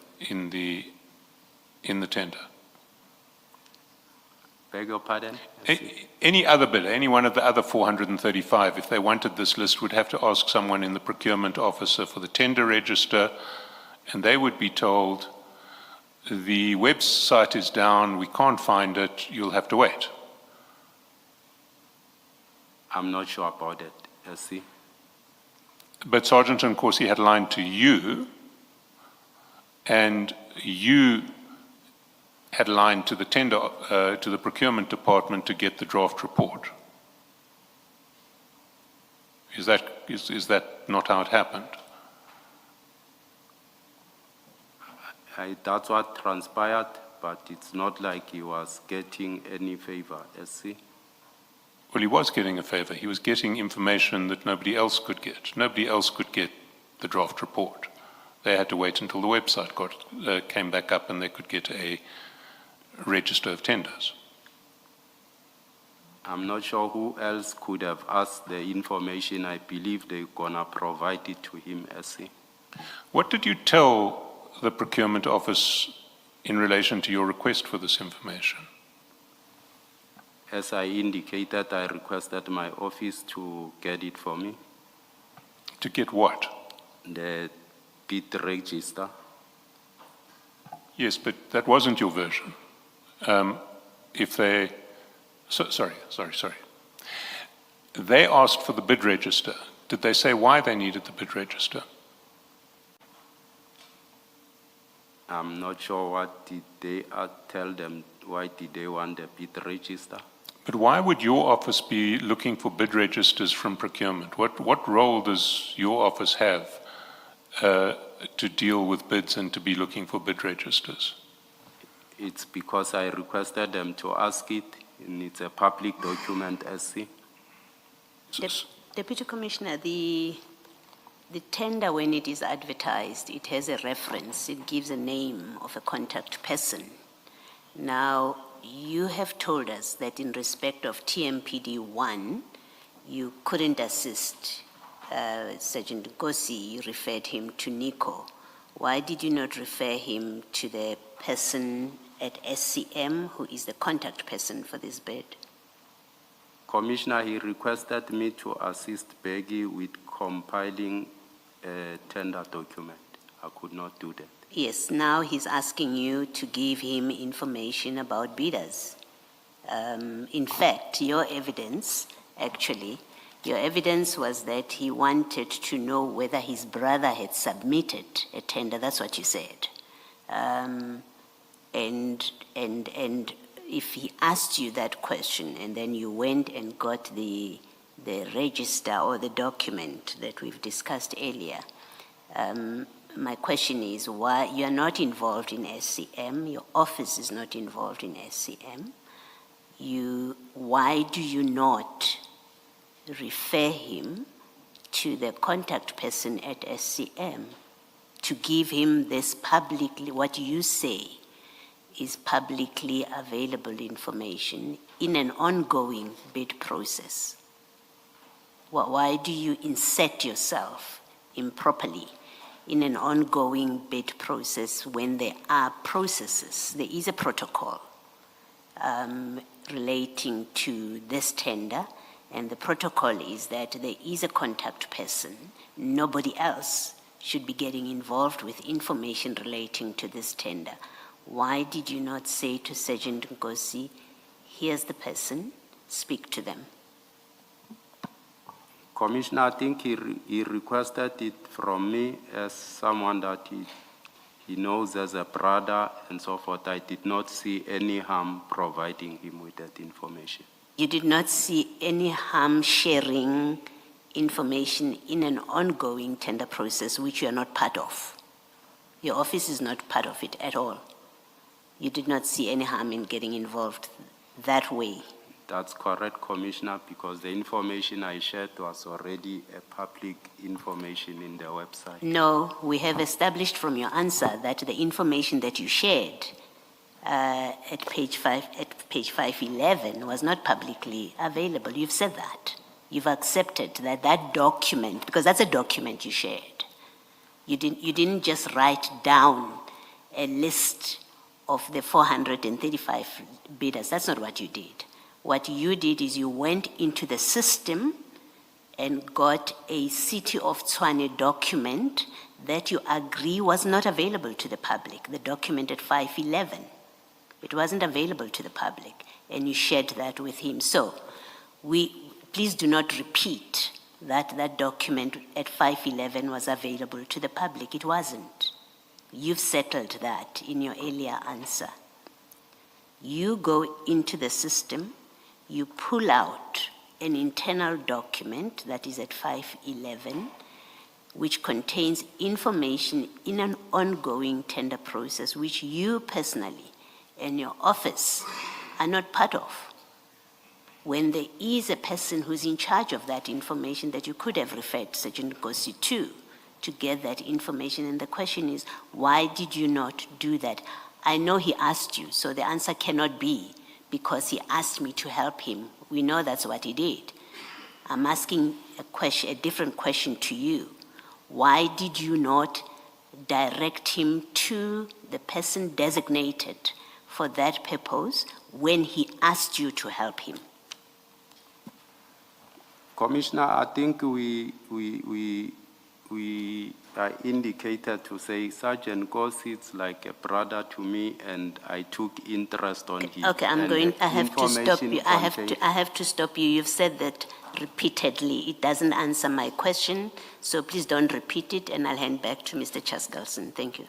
the tender. Beg your pardon? Any other bidder, any one of the other 435, if they wanted this list, would have to ask someone in the procurement officer for the tender register, and they would be told, the website is down, we can't find it, you'll have to wait. I'm not sure about it, SC. But Sergeant Nkosi had lied to you, and you had lied to the tender, to the procurement department to get the draft report. Is that not how it happened? That's what transpired, but it's not like he was getting any favor, SC. Well, he was getting a favor. He was getting information that nobody else could get. Nobody else could get the draft report. They had to wait until the website came back up and they could get a register of tenders. I'm not sure who else could have asked the information. I believe they're gonna provide it to him, SC. What did you tell the procurement office in relation to your request for this information? As I indicated, I requested my office to get it for me. To get what? The bid register. Yes, but that wasn't your version. Sorry. They asked for the bid register. Did they say why they needed the bid register? I'm not sure what did they tell them. Why did they want the bid register? But why would your office be looking for bid registers from procurement? What role does your office have to deal with bids and to be looking for bid registers? It's because I requested them to ask it, and it's a public document, SC. Deputy Commissioner, the tender, when it is advertised, it has a reference. It gives a name of a contact person. Now, you have told us that in respect of TMPD 1, you couldn't assist Sergeant Nkosi. You referred him to Nico. Why did you not refer him to the person at SCM, who is the contact person for this bid? Commissioner, he requested me to assist Peggy with compiling a tender document. I could not do that. Yes, now he's asking you to give him information about bidders. In fact, your evidence was that he wanted to know whether his brother had submitted a tender. That's what you said. And if he asked you that question and then you went and got the register or the document that we've discussed earlier, my question is why you are not involved in SCM, your office is not involved in SCM. Why do you not refer him to the contact person at SCM to give him this publicly, what you say is publicly available information in an ongoing bid process? Why do you insert yourself improperly in an ongoing bid process when there are processes? There is a protocol relating to this tender, and the protocol is that there is a contact person. Nobody else should be getting involved with information relating to this tender. Why did you not say to Sergeant Nkosi, here's the person, speak to them? Commissioner, I think he requested it from me as someone that he knows as a brother and so forth. I did not see any harm providing him with that information. You did not see any harm sharing information in an ongoing tender process which you are not part of. Your office is not part of it at all. You did not see any harm in getting involved that way. That's correct, Commissioner, because the information I shared was already a public information in the website. No, we have established from your answer that the information that you shared at page 511 was not publicly available. You've said that. You've accepted that that document, because that's a document you shared. You didn't just write down a list of the 435 bidders. That's not what you did. What you did is you went into the system and got a City of Tshwane document that you agree was not available to the public, the document at 511. It wasn't available to the public, and you shared that with him. So please do not repeat that that document at 511 was available to the public. It wasn't. You've settled that in your earlier answer. You go into the system, you pull out an internal document that is at 511, which contains information in an ongoing tender process, which you personally and your office are not part of. When there is a person who's in charge of that information that you could have referred Sergeant Nkosi to get that information, and the question is, why did you not do that? I know he asked you, so the answer cannot be because he asked me to help him. We know that's what he did. I'm asking a different question to you. Why did you not direct him to the person designated for that purpose when he asked you to help him? Commissioner, I think we indicated to say Sergeant Nkosi is like a brother to me, and I took interest on him. Okay, I have to stop you. I have to stop you. You've said that repeatedly. It doesn't answer my question, so please don't repeat it, and I'll hand back to Mr. Chaskalson. Thank you.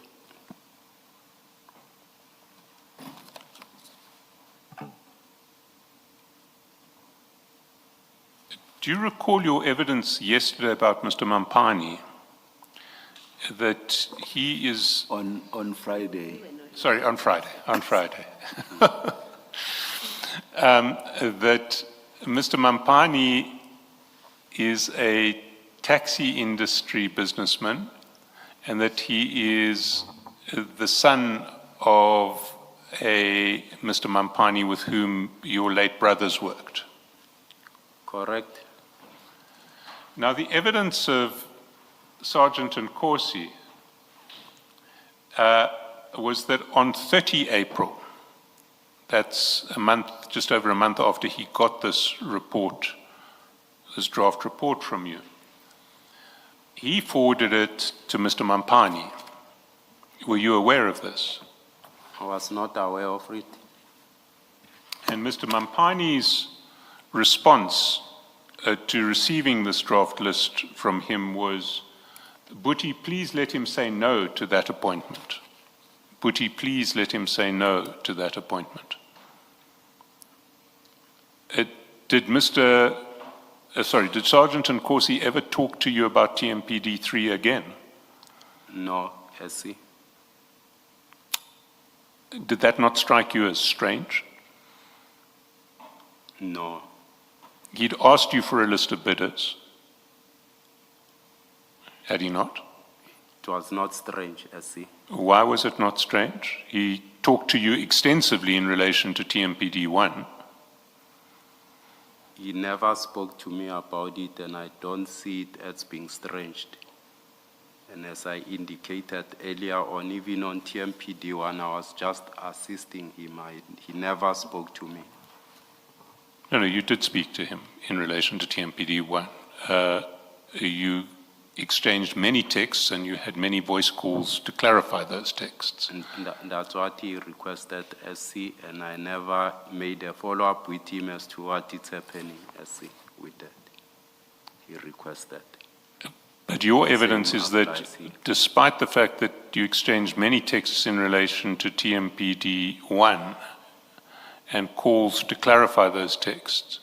Do you recall your evidence yesterday about Mr. Mampani? That he is... On Friday. Sorry, on Friday. That Mr. Mampani is a taxi industry businessman, and that he is the son of a Mr. Mampani with whom your late brothers worked. Correct. Now, the evidence of Sergeant Nkosi was that on 30 April, that's a month, just over a month after he got this report, this draft report from you, he forwarded it to Mr. Mampani. Were you aware of this? I was not aware of it. And Mr. Mampani's response to receiving this draft list from him was, Buti, please let him say no to that appointment. Buti, please let him say no to that appointment. Did Sergeant Nkosi ever talk to you about TMPD3 again? No, has he? Did that not strike you as strange? No. He'd asked you for a list of bidders. Had he not? It was not strange, SC. Why was it not strange? He talked to you extensively in relation to TMPD 1. He never spoke to me about it, and I don't see it as being strange. And as I indicated earlier on, even on TMPD 1, I was just assisting him. He never spoke to me. No, you did speak to him in relation to TMPD 1. You exchanged many texts and you had many voice calls to clarify those texts. And that's what he requested, SC, and I never made a follow-up with him as to what is happening, SC, with that. He requested. But your evidence Same is that applies here. despite the fact that you exchanged many texts in relation to TMPD 1 and calls to clarify those texts,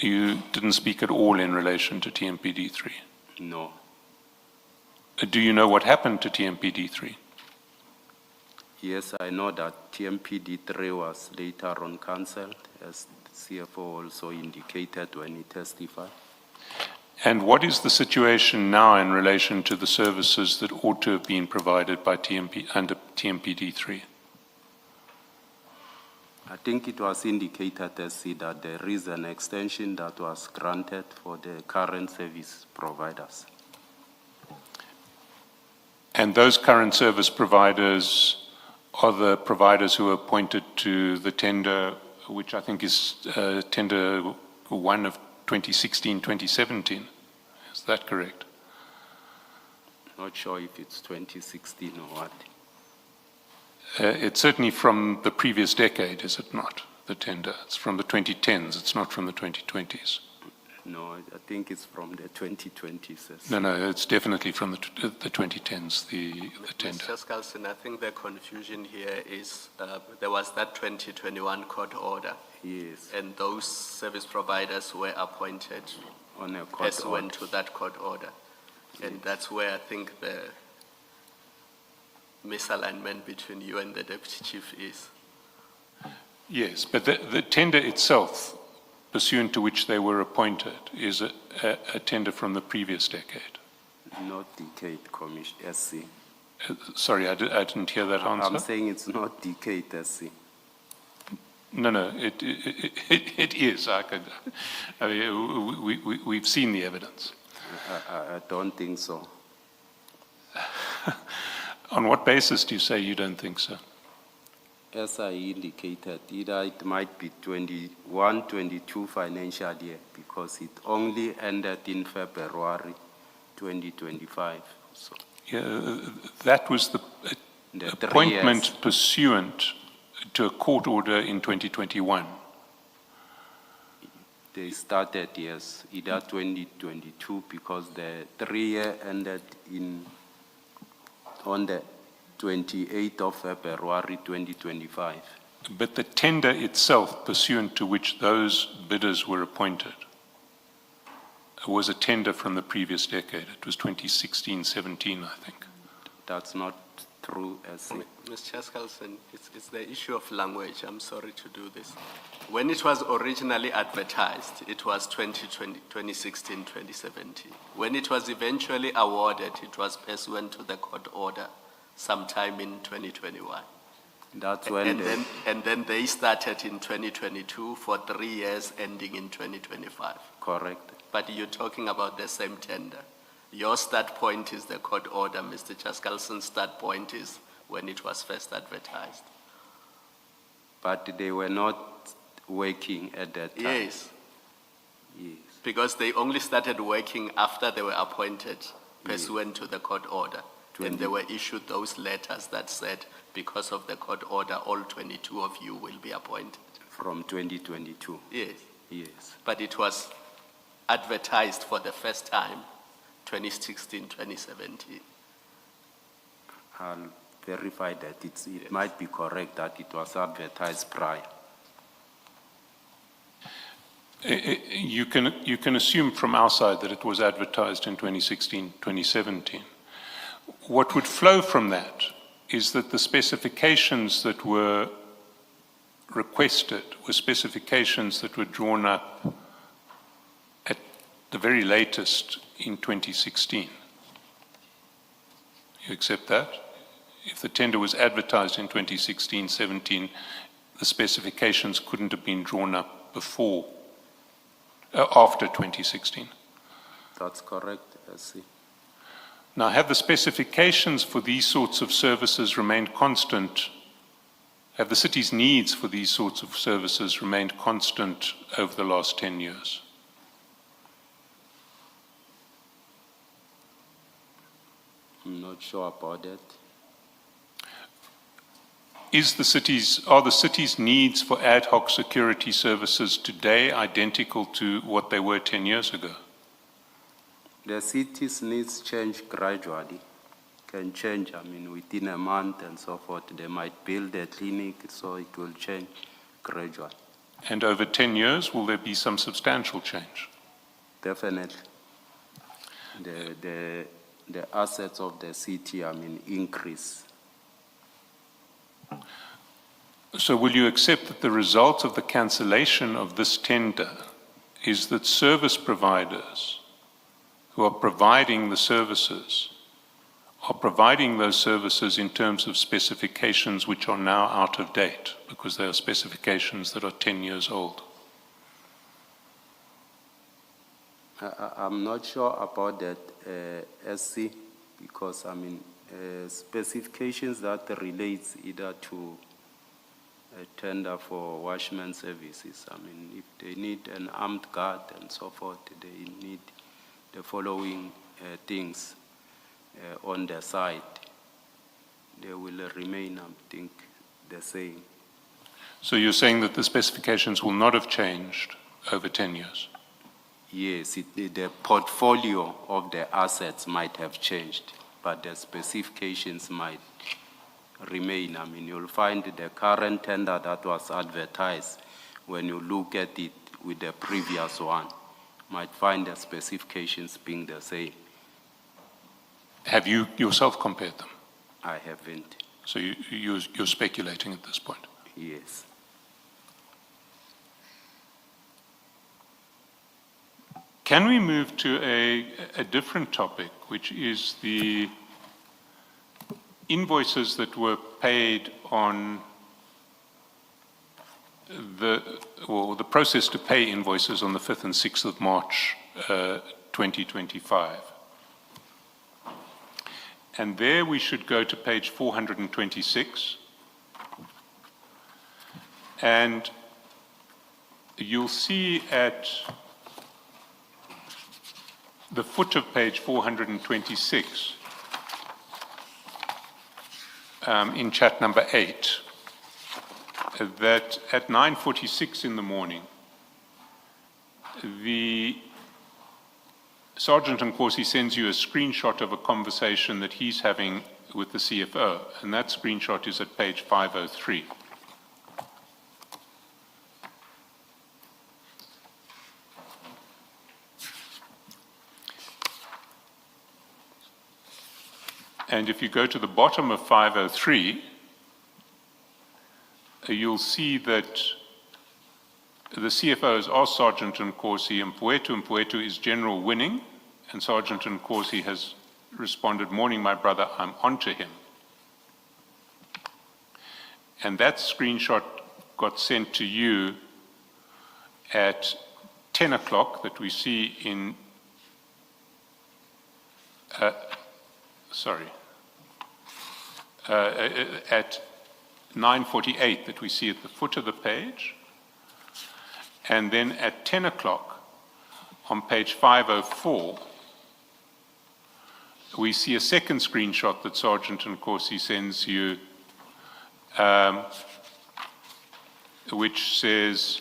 you didn't speak at all in relation to TMPD 3. No. Do you know what happened to TMPD 3? Yes, I know that TMPD 3 was later on cancelled, as the CFO also indicated when he testified. And what is the situation now in relation to the services that ought to have been provided by under TMPD 3? I think it was indicated, SC, that there is an extension that was granted for the current service providers. And those current service providers are the providers who are appointed to the tender, which I think is tender 1 of 2016-2017. Is that correct? Not sure if it's 2016 or what. It's certainly from the previous decade, is it not, the tender? It's from the 2010s, it's not from the 2020s. No, I think it's from the 2020s. No, it's definitely from the 2010s, the tender. Mr. Skalson, I think the confusion here is there was that 2021 court order. Yes, And those service providers were appointed on a court pursuant to that court order. And that's where I think the misalignment between you and the deputy chief is. Yes, but the tender itself, pursuant to which they were appointed, is a tender from the previous decade. Not decade, Commissioner, SC. Sorry, I didn't hear that answer. I'm saying it's not decade, SC. No, it is. We've seen the evidence. I don't think so. On what basis do you say you don't think so? As I indicated, either it might be 21-22 financial year because it only ended in February 2025. So Yeah, that was the The 3 appointment years. pursuant to a court order in 2021. they started, yes, either 2022 because the 3-year ended on the 28th of February 2025. But the tender itself, pursuant to which those bidders were appointed, was a tender from the previous decade. It was 2016-17, I think. That's not true, as Mr. Skalson, it's the issue of language. I'm sorry to do this. When it was originally advertised, it was 2016, 2017. When it was eventually awarded, it was pursuant to the court order sometime in 2021. that's when And then they started in 2022 for 3 years ending in 2025. correct. But you're talking about the same tender. Your start point is the court order. Mr. Chaskalson's start point is when it was first advertised. But they were not working at that time. Yes, Yes. because they only started working after they were appointed pursuant to the court order. And they were issued those letters that said, because of the court order, all 22 of you will be appointed. From 2022. Yes, Yes. but it was advertised for the first time, 2016, 2017. I'll verify that it might be correct that it was advertised prior. You can assume from our side that it was advertised in 2016, 2017. What would flow from that is that the specifications that were requested were specifications that were drawn up at the very latest in 2016. You accept that? If the tender was advertised in 2016-17, the specifications couldn't have been drawn up before, after 2016. That's correct, SC. Now, have the specifications for these sorts of services remained constant? Have the city's needs for these sorts of services remained constant over the last 10 years? I'm not sure about that. Are the city's needs for ad hoc security services today identical to what they were 10 years ago? The city's needs change gradually, can change, within a month and so forth. They might build a clinic, so it will change gradually. And over 10 years, will there be some substantial change? Definitely. The assets of the city, increase. So will you accept that the result of the cancellation of this tender is that service providers who are providing the services are providing those services in terms of specifications which are now out of date because they are specifications that are 10 years old? I'm not sure about that, SC, because specifications that relates either to a tender for washman services. If they need an armed guard and so forth, they need the following things on their side. They will remain, I think, the same. So you're saying that the specifications will not have changed over 10 years? Yes, the portfolio of the assets might have changed, but the specifications might remain. You'll find the current tender that was advertised, when you look at it with the previous one, might find the specifications being the same. Have you yourself compared them? I haven't. So you're speculating at this point? Yes. Can we move to a different topic, which is the invoices that were paid on the process to pay invoices on the 5th and 6th of March 2025. And there we should go to page 426. And you'll see at the foot of page 426, in chat number 8, that at 9:46 in the morning, the Sergeant Nkosi sends you a screenshot of a conversation that he's having with the CFO, and that screenshot is at page 503. And if you go to the bottom of 503, you'll see that the CFO has asked Sergeant Nkosi, Mpuetu is general winning, and Sergeant Nkosi has responded, morning, my brother, I'm onto him. And that screenshot got sent to you at 10 o'clock that we see in, at 9:48 that we see at the foot of the page. And then at 10 o'clock on page 504, we see a second screenshot that Sergeant Nkosi sends you, which is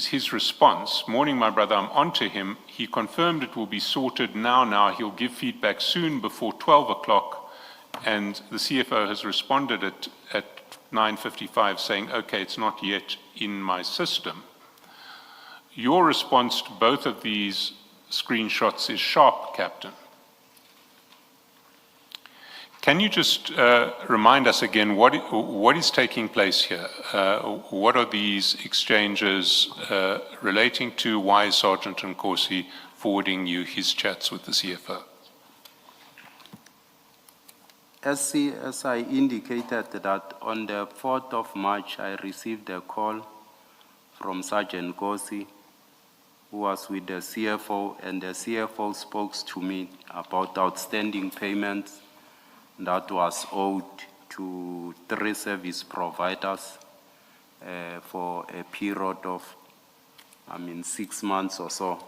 his response. Morning, my brother, I'm onto him. He confirmed it will be sorted now. He'll give feedback soon before 12 o'clock. And the CFO has responded at 9:55 saying, okay, it's not yet in my system. Your response to both of these screenshots is sharp, Captain. Can you just remind us again what is taking place here? What are these exchanges relating to? Why is Sergeant Nkosi forwarding you his chats with the CFO? as I indicated that on the 4th of March, I received a call from Sergeant Kosi, who was with the CFO, and the CFO spoke to me about outstanding payments that was owed to 3 service providers for a period of, 6 months or so.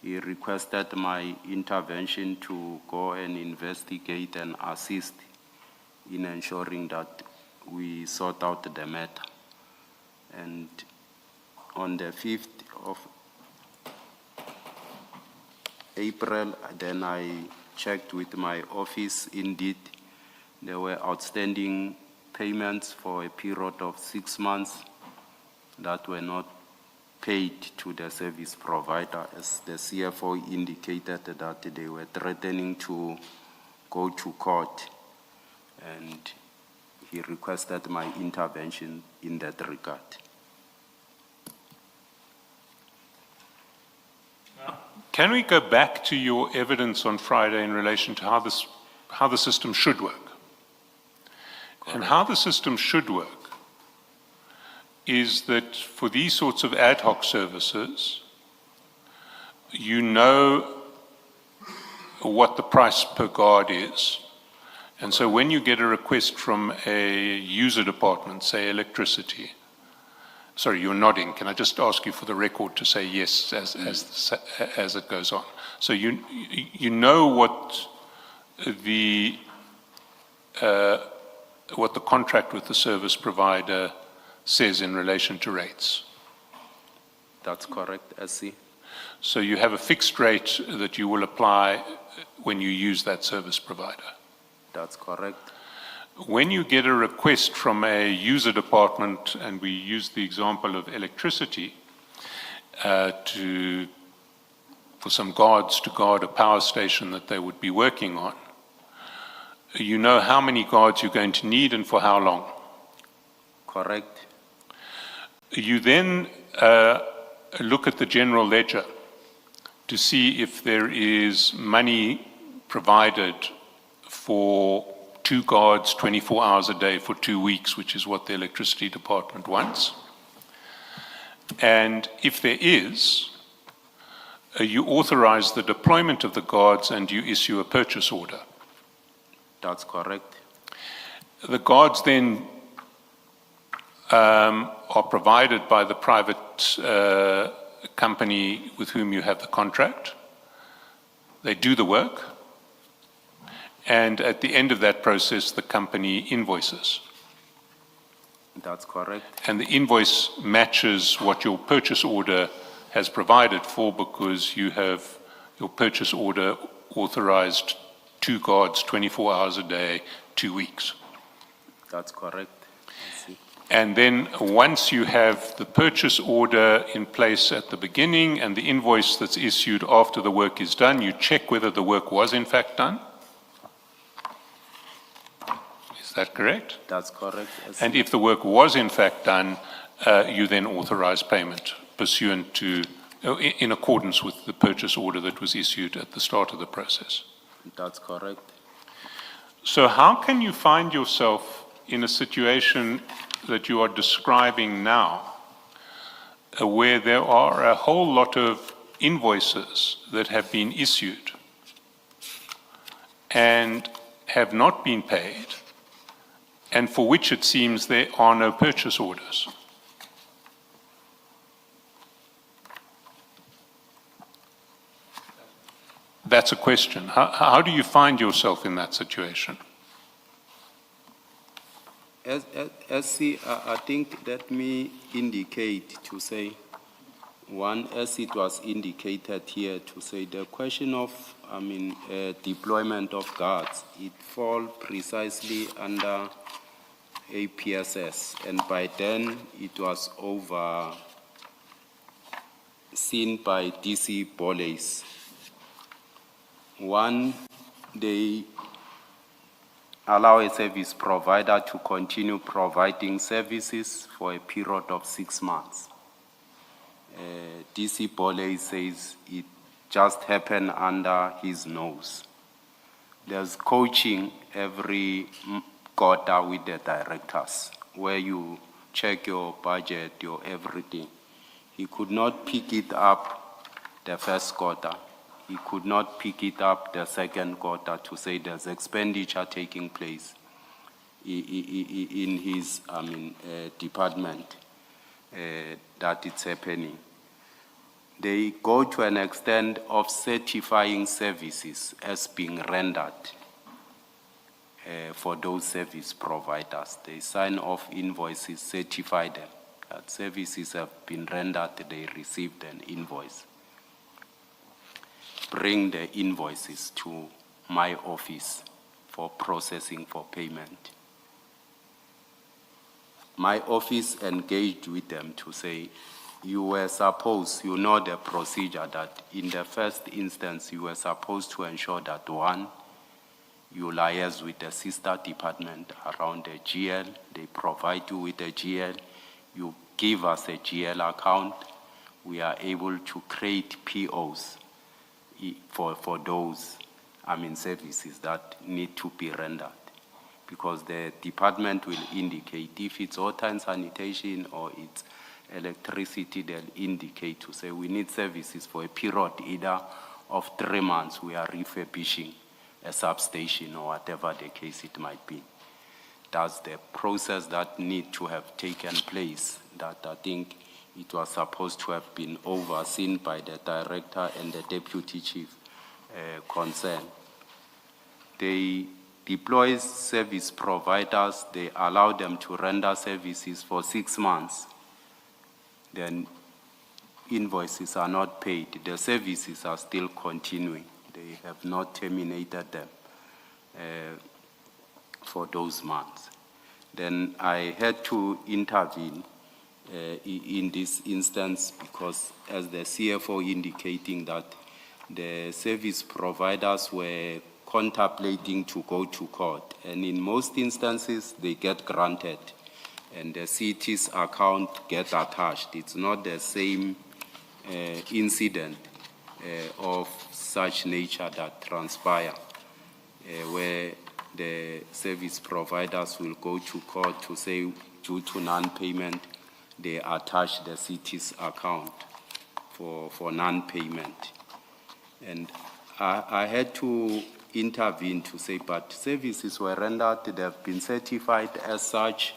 He requested my intervention to go and investigate and assist in ensuring that we sort out the matter. And on the 5th of April, then I checked with my office. Indeed, there were outstanding payments for a period of 6 months that were not paid to the service provider, as the CFO indicated that they were threatening to go to court, and he requested my intervention in that regard. Can we go back to your evidence on Friday in relation to how the system should work? Correct. And how the system should work is that for these sorts of ad hoc services, you know what the price per guard is. And so when you get a request from a user department, say electricity, sorry, you're nodding. Can I just ask you for the record to say yes as it goes on? So you know what the contract with the service provider says in relation to rates. That's correct, SC. So you have a fixed rate that you will apply when you use that service provider. That's correct. When you get a request from a user department, and we use the example of electricity, for some guards to guard a power station that they would be working on, you know how many guards you're going to need and for how long. Correct. You then look at the general ledger to see if there is money provided for 2 guards 24 hours a day for 2 weeks, which is what the electricity department wants. And if there is, you authorize the deployment of the guards and you issue a purchase order. That's correct. The guards then are provided by the private company with whom you have the contract. They do the work, and at the end of that process, the company invoices. That's correct. And the invoice matches what your purchase order has provided for, because you have your purchase order authorized 2 guards 24 hours a day, 2 weeks. That's correct. I see. And then once you have the purchase order in place at the beginning and the invoice that's issued after the work is done, you check whether the work was in fact done. Is that correct? That's correct. I see. And if the work was in fact done, you then authorize payment pursuant to, in accordance with the purchase order that was issued at the start of the process. That's correct. So how can you find yourself in a situation that you are describing now, where there are a whole lot of invoices that have been issued and have not been paid, and for which it seems there are no purchase orders? That's a question. How do you find yourself in that situation? I think let me indicate to say, one, as it was indicated here, to say the question of, deployment of guards, it falls precisely under APSS, and by then it was overseen by DC Boleys. One, they allow a service provider to continue providing services for a period of 6 months. DC Boley says it just happened under his nose. there's coaching every quarter with the directors, where you check your budget, your everything. He could not pick it up the first quarter. He could not pick it up the second quarter to say there's expenditure taking place in his department, that it's happening. They go to an extent of certifying services as being rendered for those service providers. They sign off invoices, certify them that services have been rendered, they received an invoice. Bring the invoices to my office for processing for payment. My office engaged with them to say, you were supposed, you know the procedure, that in the first instance, you were supposed to ensure that, one, you liaise with the sister department around the GL, they provide you with a GL, you give us a GL account, we are able to create POs for those services that need to be rendered. Because the department will indicate if it's water and sanitation or it's electricity, they'll indicate to say we need services for a period either of 3 months, we are refurbishing a substation or whatever the case it might be. That's the process that need to have taken place, that I think it was supposed to have been overseen by the director and the deputy chief concerned. They deploy service providers, they allow them to render services for 6 months. Then invoices are not paid. The services are still continuing. They have not terminated them for those months. Then I had to intervene in this instance because, as the CFO indicating that the service providers were contemplating to go to court, and in most instances they get granted and the city's account gets attached. It's not the same incident of such nature that transpire where the service providers will go to court to say due to non-payment they attach the city's account for non-payment. And I had to intervene to say, but services were rendered, they have been certified as such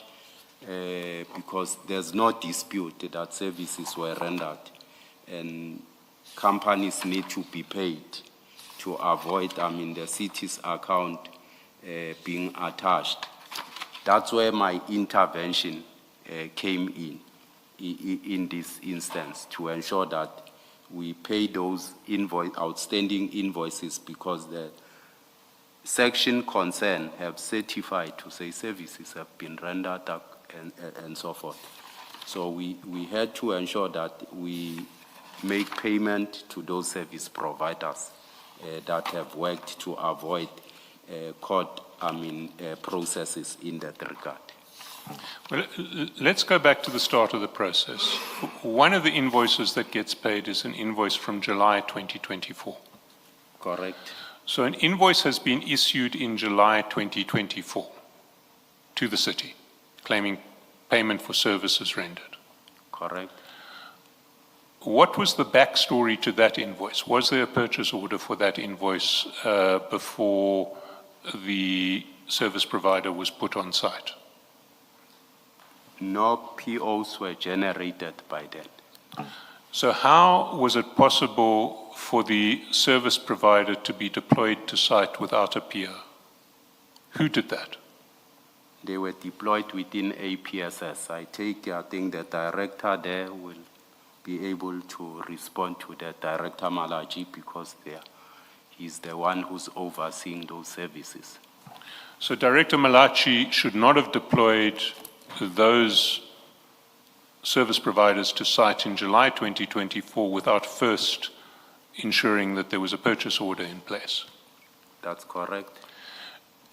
because there's no dispute that services were rendered and companies need to be paid to avoid, the city's account being attached. That's where my intervention came in this instance, to ensure that we pay those outstanding invoices, because the section concerned have certified to say services have been rendered and so forth. So we had to ensure that we make payment to those service providers that have worked to avoid court processes in that regard. Well, let's go back to the start of the process. One of the invoices that gets paid is an invoice from July 2024. Correct. So an invoice has been issued in July 2024 to the city, claiming payment for services rendered. Correct. What was the backstory to that invoice? Was there a purchase order for that invoice before the service provider was put on site? No POs were generated by then. So how was it possible for the service provider to be deployed to site without a PO? Who did that? They were deployed within APSS. I think the director there will be able to respond to that, Director Malachi, because he's the one who's overseeing those services. So Director Malachi should not have deployed those service providers to site in July 2024 without first ensuring that there was a purchase order in place. That's correct.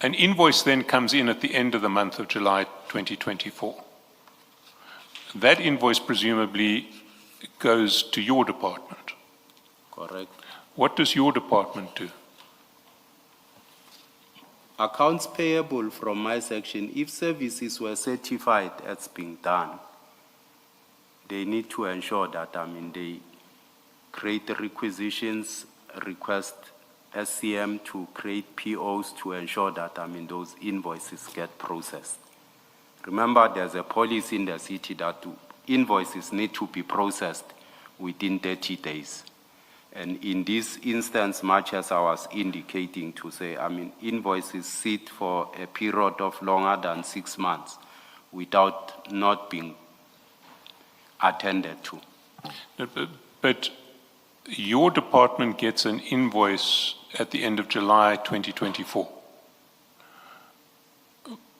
An invoice then comes in at the end of the month of July 2024. That invoice presumably goes to your department. Correct. What does your department do? Accounts payable from my section, if services were certified as being done, they need to ensure that, they create the requisitions, request SCM to create POs to ensure that, those invoices get processed. Remember, there's a policy in the city that invoices need to be processed within 30 days. And in this instance, much as I was indicating to say, invoices sit for a period of longer than 6 months without not being attended to. But your department gets an invoice at the end of July 2024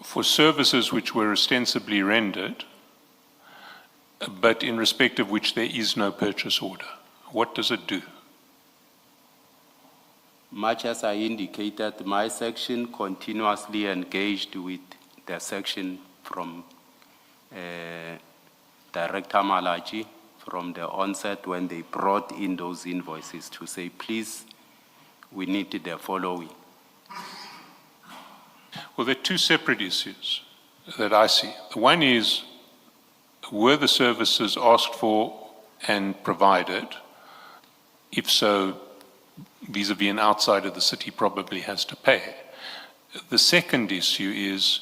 for services which were ostensibly rendered, but in respect of which there is no purchase order. What does it do? Much as I indicated, my section continuously engaged with the section from Director Malachi from the onset when they brought in those invoices to say, please, we need the following. Well, there are two separate issues that I see. One is, were the services asked for and provided? If so, vis-a-vis an outsider, the city probably has to pay. The second issue is,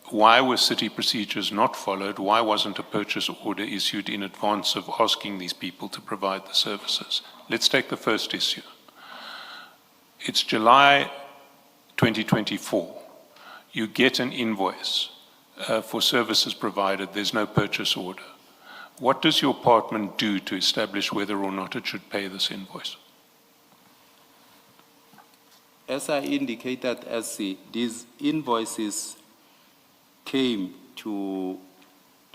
why were city procedures not followed? Why wasn't a purchase order issued in advance of asking these people to provide the services? Let's take the first issue. It's July 2024. You get an invoice for services provided. There's no purchase order. What does your department do to establish whether or not it should pay this invoice? As I indicated, these invoices came to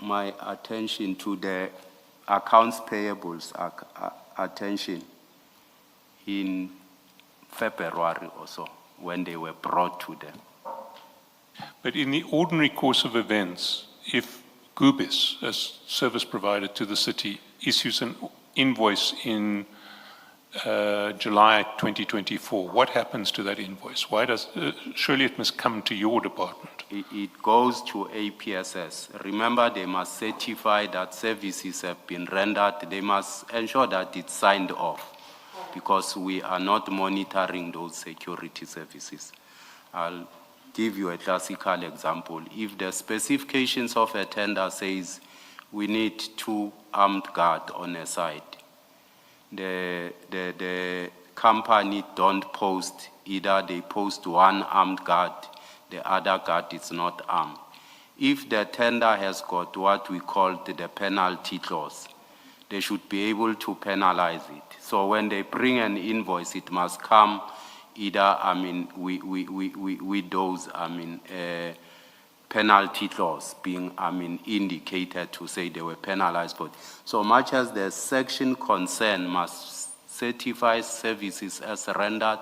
my attention, to the accounts payables attention in February or so, when they were brought to them. But in the ordinary course of events, if Gubis, as service provider to the city, issues an invoice in July 2024, what happens to that invoice? Why does, surely it must come to your department. It goes to APSS. Remember, they must certify that services have been rendered. They must ensure that it's signed off, because we are not monitoring those security services. I'll give you a classical example. If the specifications of a tender says we need 2 armed guards on a site, the company don't post, either they post 1 armed guard, the other guard is not armed. If the tender has got what we call the penalty clause, they should be able to penalize it. So when they bring an invoice, it must come either, with those, penalty clause being, indicated to say they were penalized for it. So much as the section concerned must certify services as rendered,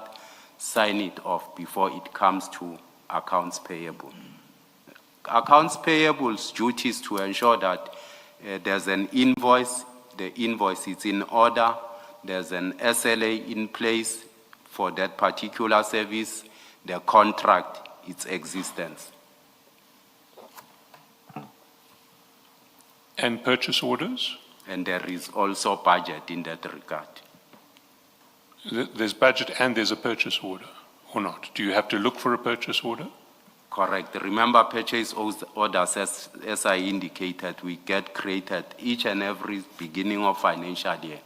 sign it off before it comes to accounts payable. Accounts payable's duty is to ensure that there's an invoice, the invoice is in order, there's an SLA in place for that particular service, the contract, its existence. And purchase orders? And there is also budget in that regard. There's budget and there's a purchase order, or not? Do you have to look for a purchase order? Correct. Remember, purchase orders, as I indicated, we get created each and every beginning of financial year.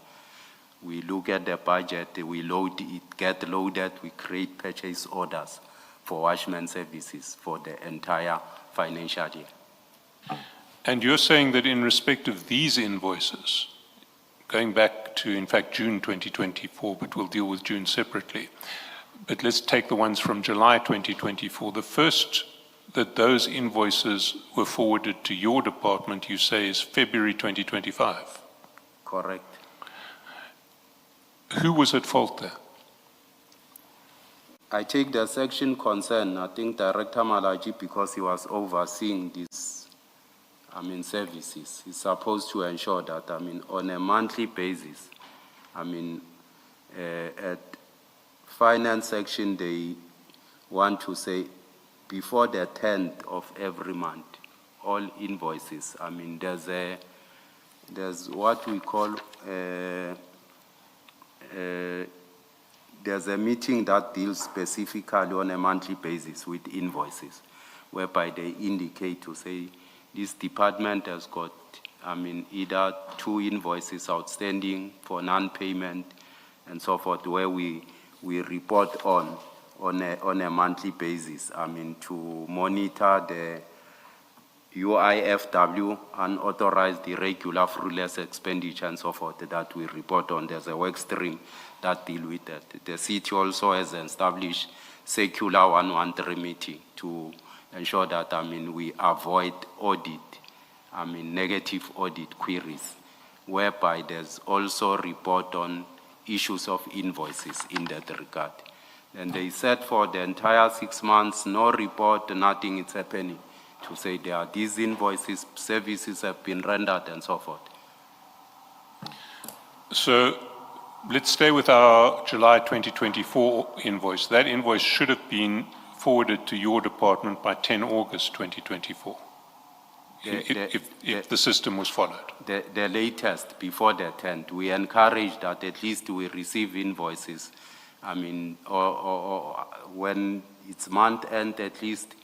We look at the budget, we load it, get loaded, we create purchase orders for watchman services for the entire financial year. And you're saying that in respect of these invoices, going back to, in fact, June 2024, but we'll deal with June separately, but let's take the ones from July 2024. The first that those invoices were forwarded to your department, you say, is February 2025. Correct. Who was at fault there? I take the section concern, I think Director Malachi, because he was overseeing these, services. He's supposed to ensure that, on a monthly basis, at finance section, they want to say, before the 10th of every month, all invoices, I mean, there's what we call, there's a meeting that deals specifically on a monthly basis with invoices, whereby they indicate to say, this department has got, I mean, either 2 invoices outstanding for non-payment and so forth, where we report on a monthly basis, I mean, to monitor the UIFW, unauthorized irregular fruitless expenditure and so forth that we report on. There's a work stream that deal with that. The city also has established circular 113 meeting to ensure that, I mean, we avoid audit, I mean, negative audit queries, whereby there's also report on issues of invoices in that regard. And they said for the entire 6 months, no report, nothing is happening, to say there are these invoices, services have been rendered and so forth. So let's stay with our July 2024 invoice. That invoice should have been forwarded to your department by 10 August 2024, if the system was followed. The latest, before the 10th, we encourage that at least we receive invoices, I mean, or when it's month end, at least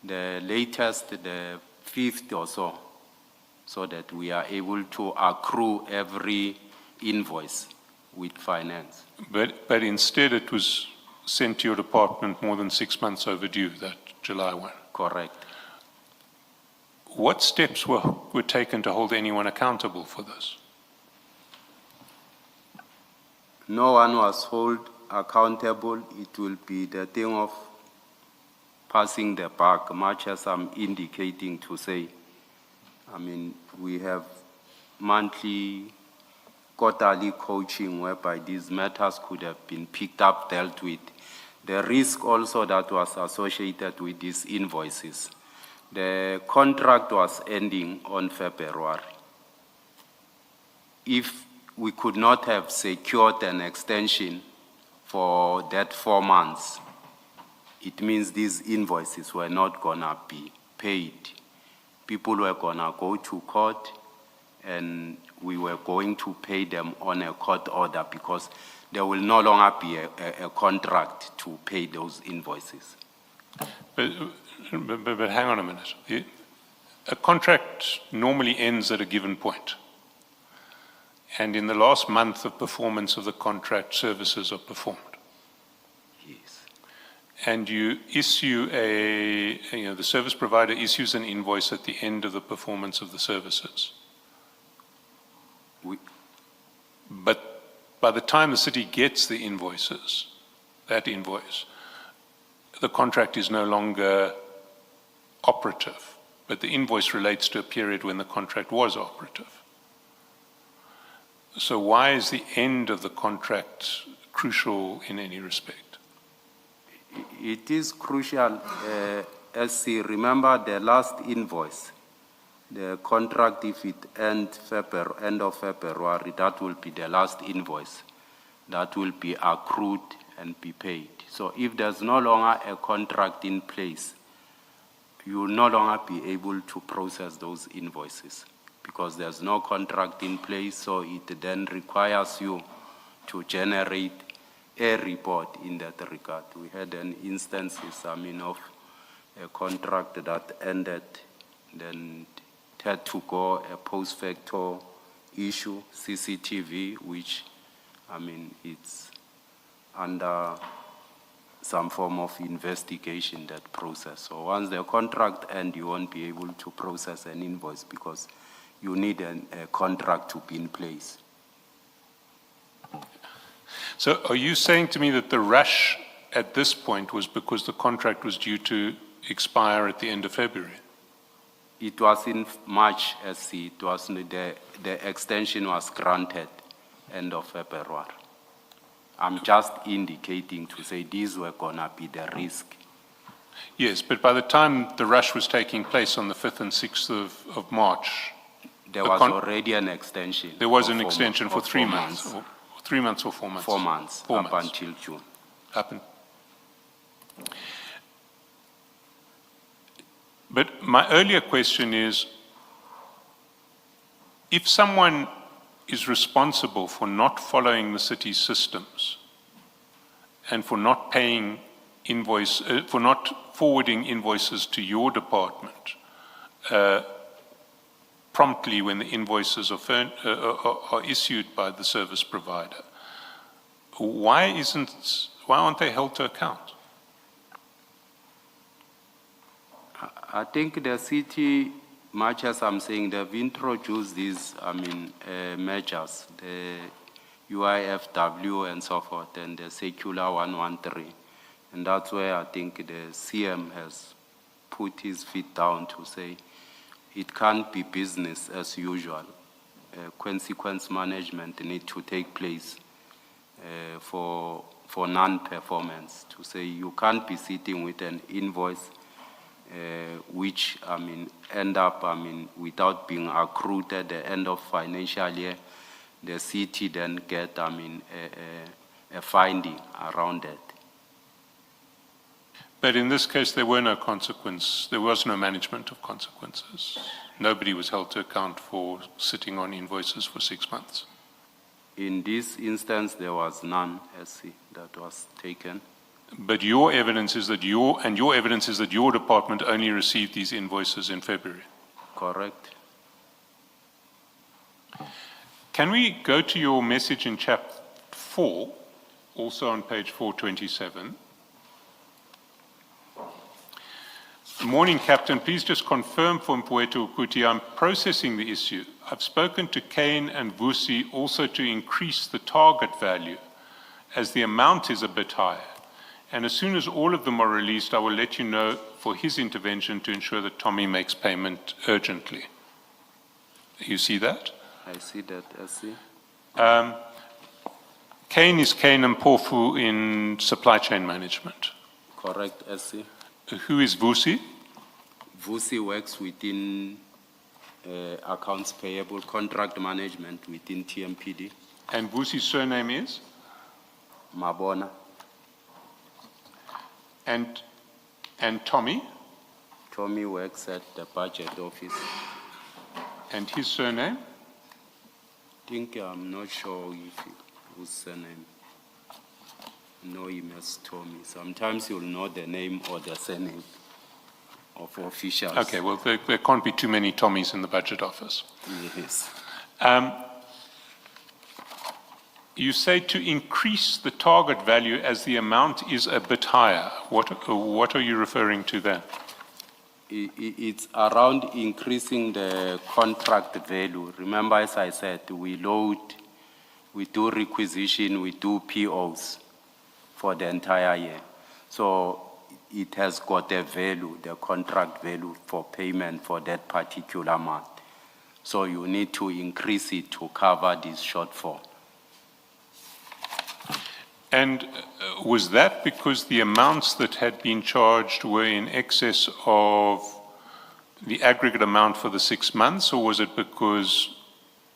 the latest, the 5th or so that we are able to accrue every invoice with finance. But instead it was sent to your department more than 6 months overdue, that July 1. Correct. What steps were taken to hold anyone accountable for this? No one was held accountable. It will be the thing of passing the buck, much as I'm indicating to say, I mean, we have monthly, quarterly coaching whereby these matters could have been picked up, dealt with. The risk also that was associated with these invoices. The contract was ending on February. If we could not have secured an extension for that 4 months, it means these invoices were not gonna be paid. People were gonna go to court and we were going to pay them on a court order because there will no longer be a contract to pay those invoices. But hang on a minute. A contract normally ends at a given point. And in the last month of performance of the contract, services are performed. Yes. And you issue the service provider issues an invoice at the end of the performance of the services. But by the time the city gets the invoices, that invoice, the contract is no longer operative, but the invoice relates to a period when the contract was operative. So why is the end of the contract crucial in any respect? It is crucial, SC, remember the last invoice, the contract, if it end of February, that will be the last invoice that will be accrued and be paid. So if there's no longer a contract in place, you will no longer be able to process those invoices because there's no contract in place, so it then requires you to generate a report in that regard. We had an instance, of a contract that ended, then it had to go a post facto issue, CCTV, which, it's under some form of investigation, that process. So once the contract ends, you won't be able to process an invoice because you need a contract to be in place. So are you saying to me that the rush at this point was because the contract was due to expire at the end of February? It was in March, SC. It was the extension was granted end of February. I'm just indicating to say these were gonna be the risk. Yes, but by the time the rush was taking place on the 5th and 6th of March, there was already an extension. There was an extension for 3 months. 3 months or 4 months? 4 months, Four up months. until June. But my earlier question is, if someone is responsible for not following the city's systems and for not paying for not forwarding invoices to your department promptly when the invoices are issued by the service provider, why aren't they held to account? I think the city, much as I'm saying, they've introduced these, measures, the UIFW and so forth, and the Circular 113. And that's where I think the CM has put his feet down to say it can't be business as usual. Consequence management need to take place for non-performance, to say you can't be sitting with an invoice which, end up, without being accrued at the end of financial year, the city then get, a finding around that. But in this case, there were no consequences. There was no management of consequences. Nobody was held to account for sitting on invoices for 6 months. In this instance, there was none, SC, that was taken. But your evidence is that your evidence is that your department only received these invoices in February. Correct. Can we go to your message in chapter 4, also on page 427? Morning, Captain. Please just confirm for Mpueto Ukuti, I'm processing the issue. I've spoken to Kane and Vusi also to increase the target value, as the amount is a bit higher. And as soon as all of them are released, I will let you know for his intervention to ensure that Tommy makes payment urgently. You see that? I see that, SC. Kane is Kane and Mpofu in supply chain management. Correct, SC. Who is Vusi? Vusi works within accounts payable, contract management within TMPD. And Vusi's surname is? Mabona. And Tommy? Tommy works at the budget office. And his surname? I'm not sure whose surname. Know him as Tommy. Sometimes you'll know the name or the surname of officials. Okay, well, there can't be too many Tommies in the budget office. Yes. You say to increase the target value as the amount is a bit higher. What are you referring to there? It's around increasing the contract value. Remember, as I said, we load, we do requisition, we do POs for the entire year. So it has got a value, the contract value for payment for that particular month. So you need to increase it to cover this shortfall. And was that because the amounts that had been charged were in excess of the aggregate amount for the 6 months, or was it because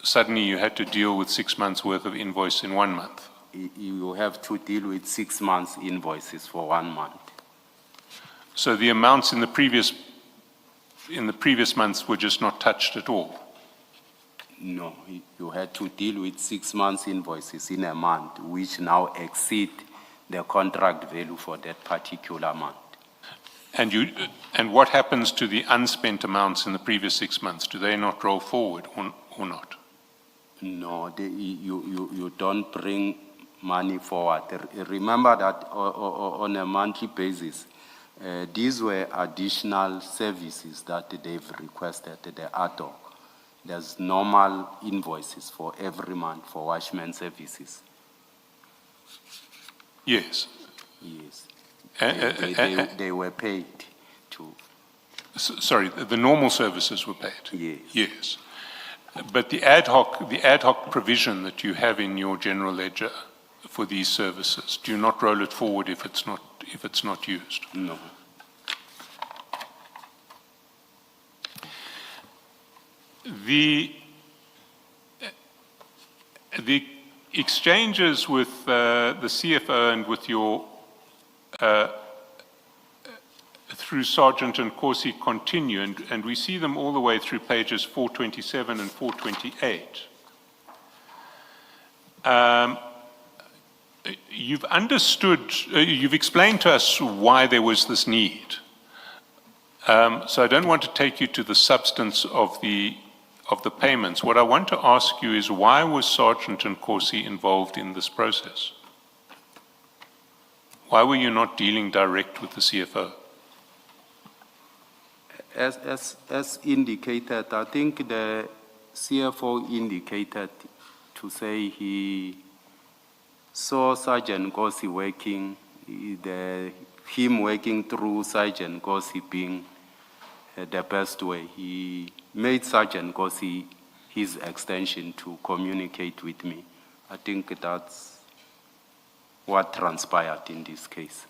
suddenly you had to deal with 6 months worth of invoice in 1 month? You have to deal with 6 months invoices for 1 month. So the amounts in the previous months were just not touched at all? No, you had to deal with 6 months invoices in a month, which now exceed the contract value for that particular month. And what happens to the unspent amounts in the previous 6 months? Do they not roll forward or not? No, you don't bring money forward. Remember that on a monthly basis, these were additional services that they've requested, the ad hoc. There's normal invoices for every month for watchman services. Yes. Yes. They were paid to. Sorry, the normal services were paid? Yes. Yes. But the ad hoc provision that you have in your general ledger for these services, do you not roll it forward if it's not used? No. The exchanges with the CFO and with your through Sergeant and Corsi continue, and we see them all the way through pages 427 and 428. You've understood, you've explained to us why there was this need. So I don't want to take you to the substance of the payments. What I want to ask you is, why was Sergeant and Corsi involved in this process? Why were you not dealing direct with the CFO? As indicated, I think the CFO indicated to say he saw Sergeant Corsi working, him working through Sergeant Corsi being the best way. He made Sergeant Corsi his extension to communicate with me. I think that's what transpired in this case.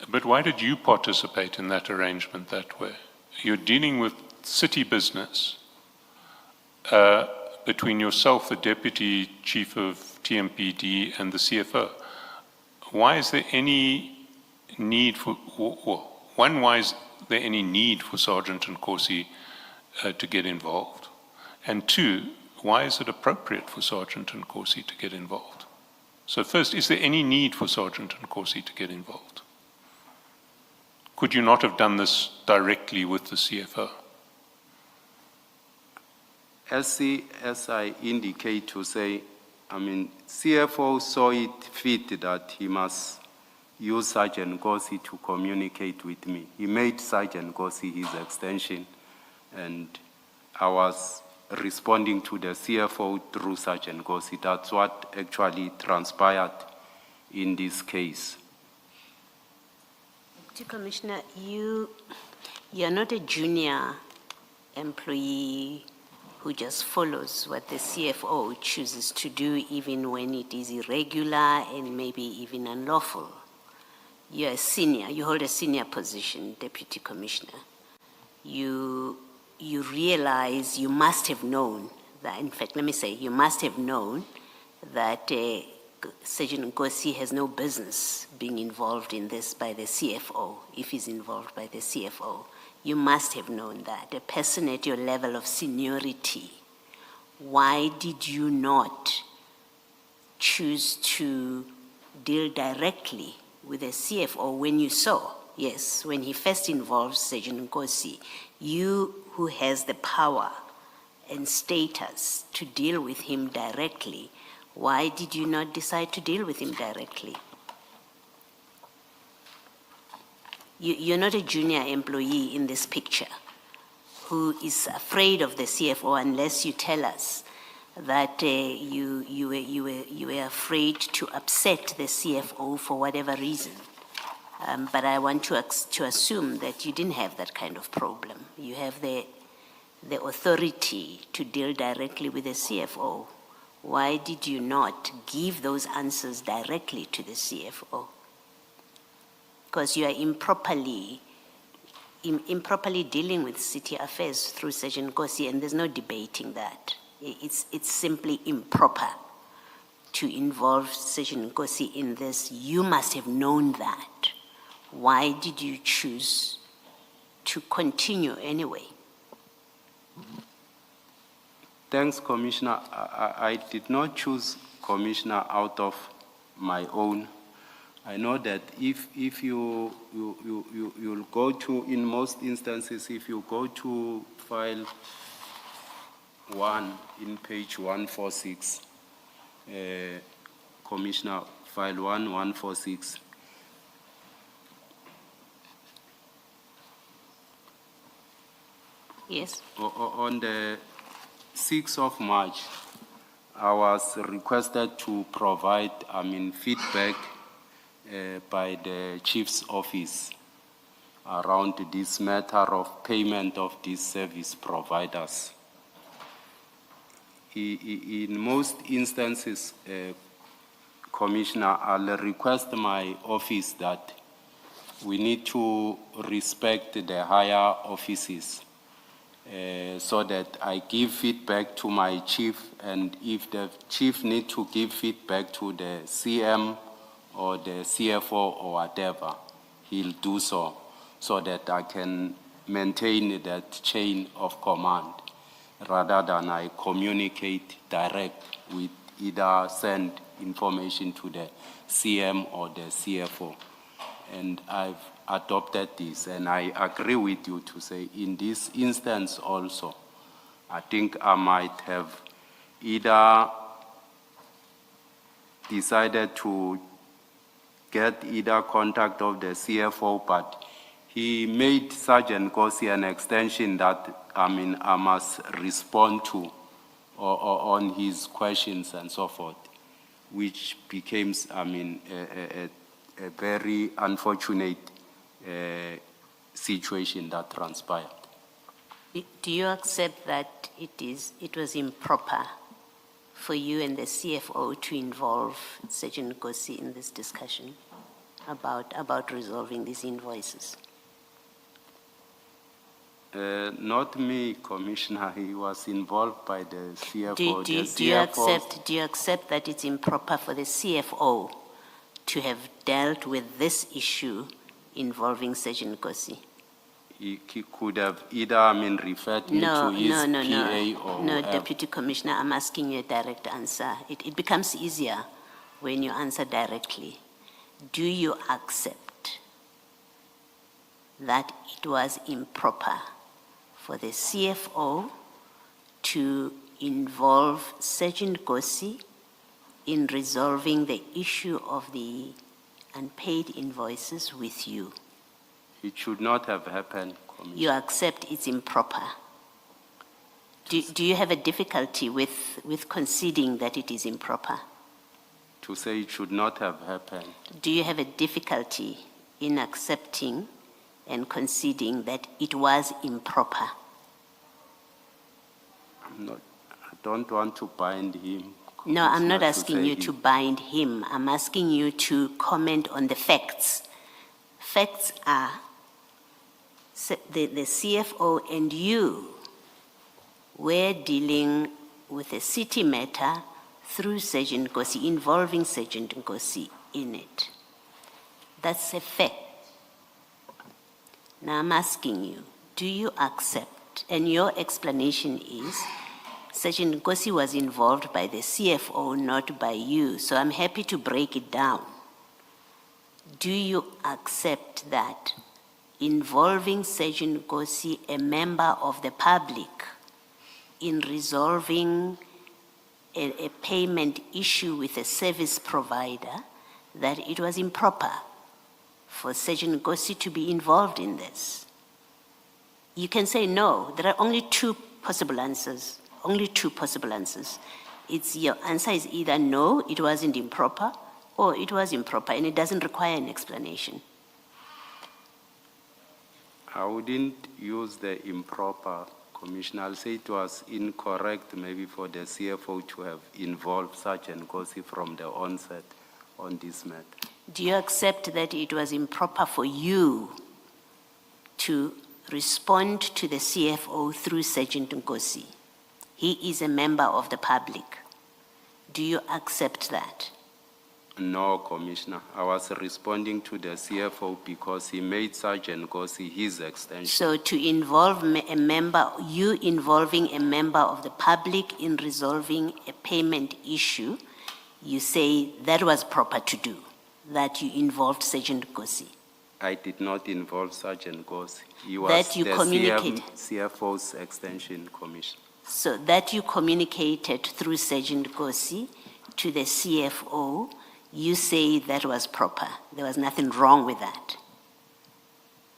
But why did you participate in that arrangement that way? You're dealing with city business between yourself, the Deputy Chief of TMPD, and the CFO. Why is there any need for, well, one, why is there any need for Sergeant and Corsi to get involved? And two, why is it appropriate for Sergeant and Corsi to get involved? So first, is there any need for Sergeant and Corsi to get involved? Could you not have done this directly with the CFO? As I indicate to say, I mean, CFO saw it fit that he must use Sergeant Corsi to communicate with me. He made Sergeant Corsi his extension, and I was responding to the CFO through Sergeant Corsi. That's what actually transpired in this case. Commissioner, you're not a junior employee who just follows what the CFO chooses to do, even when it is irregular and maybe even unlawful. You're a senior, you hold a senior position, Deputy Commissioner. You realize you must have known that, in fact, let me say, you must have known that Sergeant Nkosi has no business being involved in this by the CFO, if he's involved by the CFO. You must have known that. A person at your level of seniority, why did you not choose to deal directly with the CFO when you saw, yes, when he first involved Sergeant Nkosi, you who has the power and status to deal with him directly, why did you not decide to deal with him directly? You're not a junior employee in this picture who is afraid of the CFO unless you tell us that you were afraid to upset the CFO for whatever reason. But I want to assume that you didn't have that kind of problem. You have the authority to deal directly with the CFO. Why did you not give those answers directly to the CFO? Because you are improperly dealing with city affairs through Sergeant Nkosi, and there's no debating that. It's simply improper to involve Sergeant Nkosi in this. You must have known that. Why did you choose to continue anyway? Thanks, Commissioner. I did not choose Commissioner out of my own. I know that if you'll go to, in most instances, if you go to file 1 in page 146, Commissioner, file 146. Yes. On the 6th of March, I was requested to provide, feedback by the Chief's office around this matter of payment of these service providers. In most instances, Commissioner, I'll request my office that we need to respect the higher offices. So that I give feedback to my chief, and if the chief need to give feedback to the CM or the CFO or whatever, he'll do so that I can maintain that chain of command rather than I communicate direct with either send information to the CM or the CFO. And I've adopted this, and I agree with you to say in this instance also, I think I might have either decided to get either contact of the CFO, but he made Sergeant Kosi an extension that, I must respond to or on his questions and so forth, which became, a very unfortunate situation that transpired. Do you accept that it was improper for you and the CFO to involve Sergeant Kosi in this discussion about resolving these invoices? Not me, Commissioner. He was involved by the CFO. Do you accept that it's improper for the CFO to have dealt with this issue involving Sergeant Kosi? He could have either, referred me to his PA or... No, Deputy Commissioner, I'm asking you a direct answer. It becomes easier when you answer directly. Do you accept that it was improper for the CFO to involve Sergeant Kosi in resolving the issue of the unpaid invoices with you? It should not have happened, Commissioner. You accept it's improper. Do you have a difficulty with conceding that it is improper? To say it should not have happened. Do you have a difficulty in accepting and conceding that it was improper? I don't want to bind him. No, I'm not asking you say to bind him. I'm asking you to comment on the facts. Facts are the CFO and you were dealing with a city matter through Sergeant Kosi, involving Sergeant Kosi in it. That's a fact. Now I'm asking you, do you accept? And your explanation is Sergeant Kosi was involved by the CFO, not by you. So I'm happy to break it down. Do you accept that involving Sergeant Kosi, a member of the public, in resolving a payment issue with a service provider, that it was improper for Sergeant Kosi to be involved in this? You can say no. There are only two possible answers. Only two possible answers. Your answer is either no, it wasn't improper, or it was improper, and it doesn't require an explanation. I wouldn't use the improper, Commissioner. I'll say it was incorrect maybe for the CFO to have involved Sergeant Kosi from the onset on this matter. Do you accept that it was improper for you to respond to the CFO through Sergeant Nkosi? He is a member of the public. Do you accept that? No, Commissioner. I was responding to the CFO because he made Sergeant Nkosi his extension. So to involve a member, you involving a member of the public in resolving a payment issue, you say that was proper to do, that you involved Sergeant Nkosi. I did not involve Sergeant Nkosi. He was That you the communicated. CFO's extension, Commissioner. So that you communicated through Sergeant Nkosi to the CFO, you say that was proper. There was nothing wrong with that.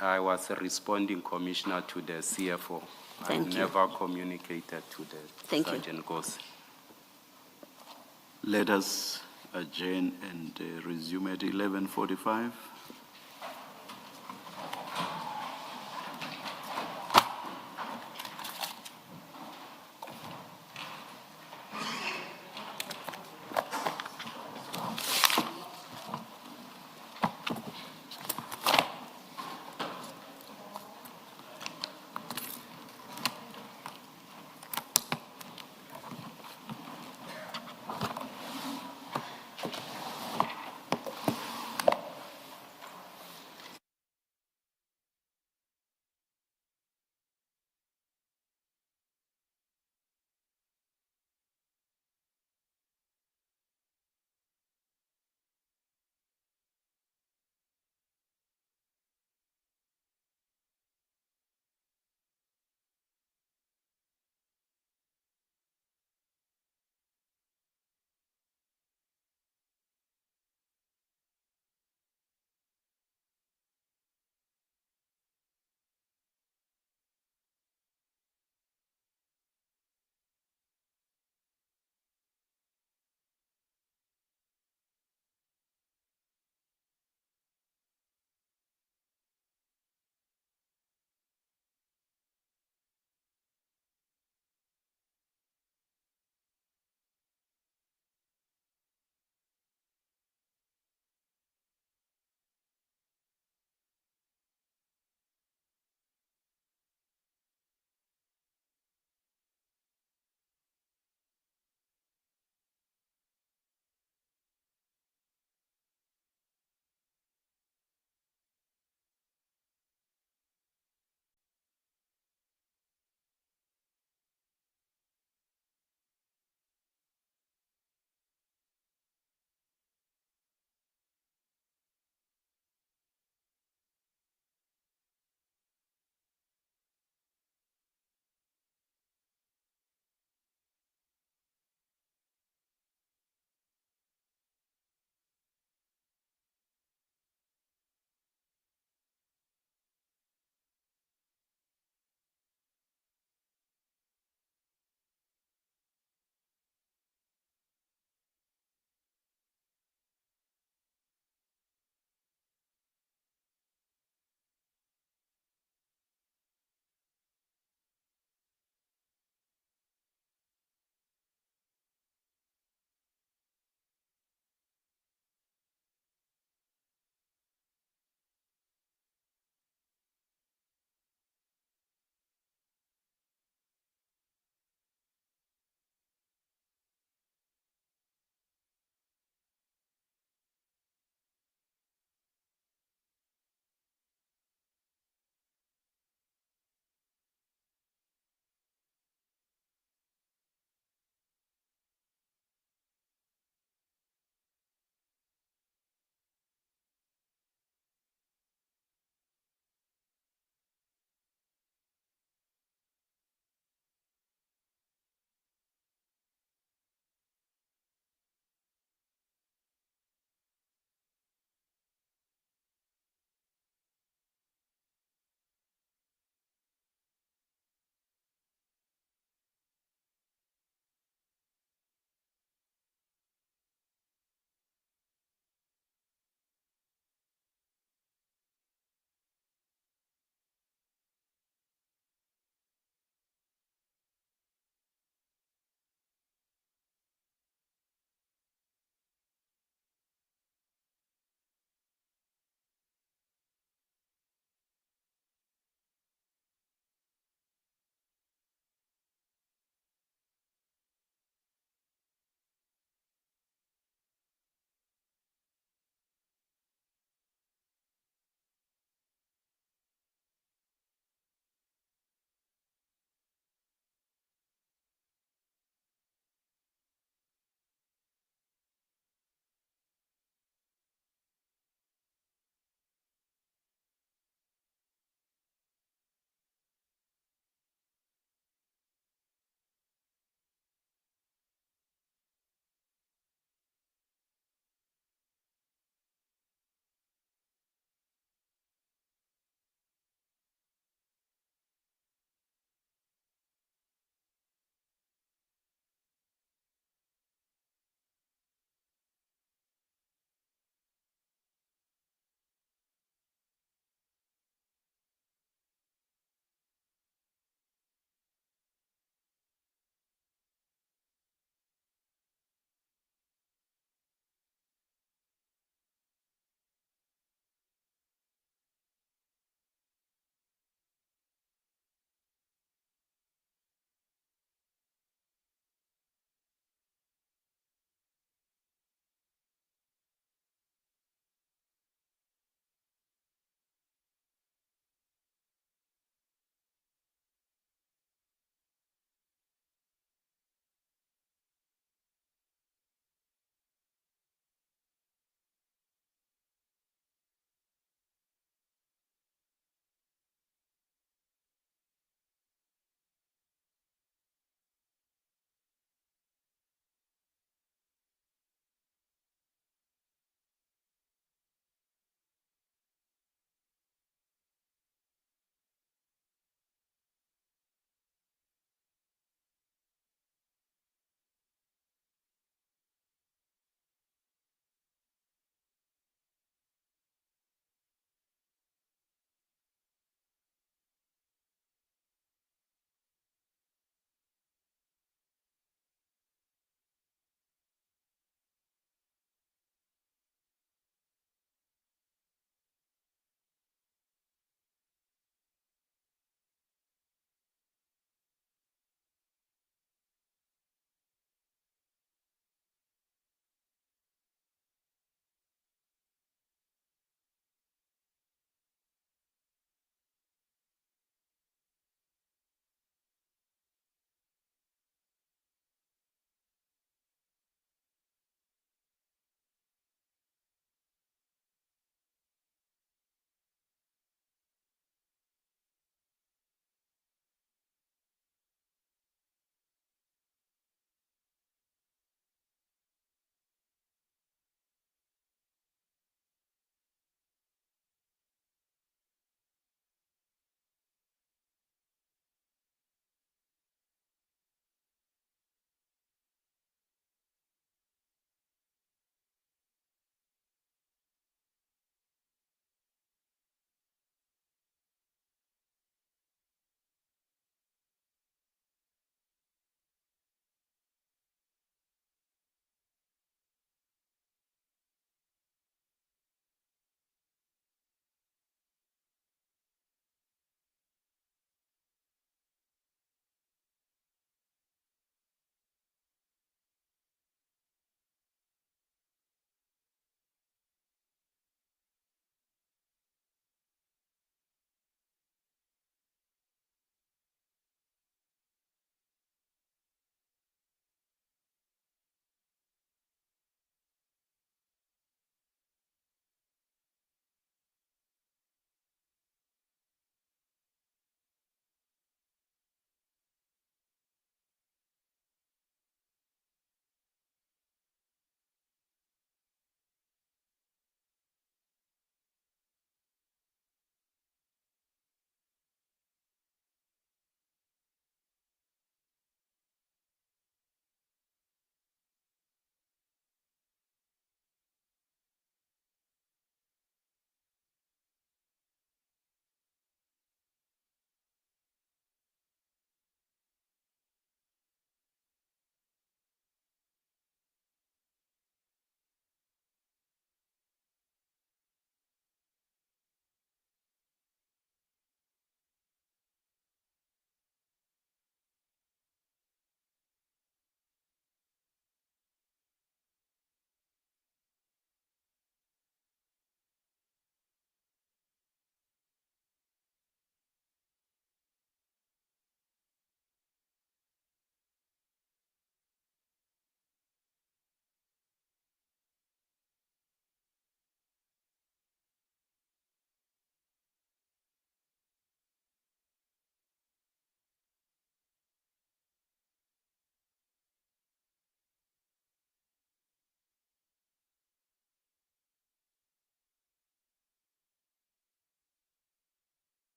I was responding, Commissioner, to the CFO. Thank you. I never communicated to the Thank you. Sergeant Nkosi. Let us adjourn and resume at 11:45.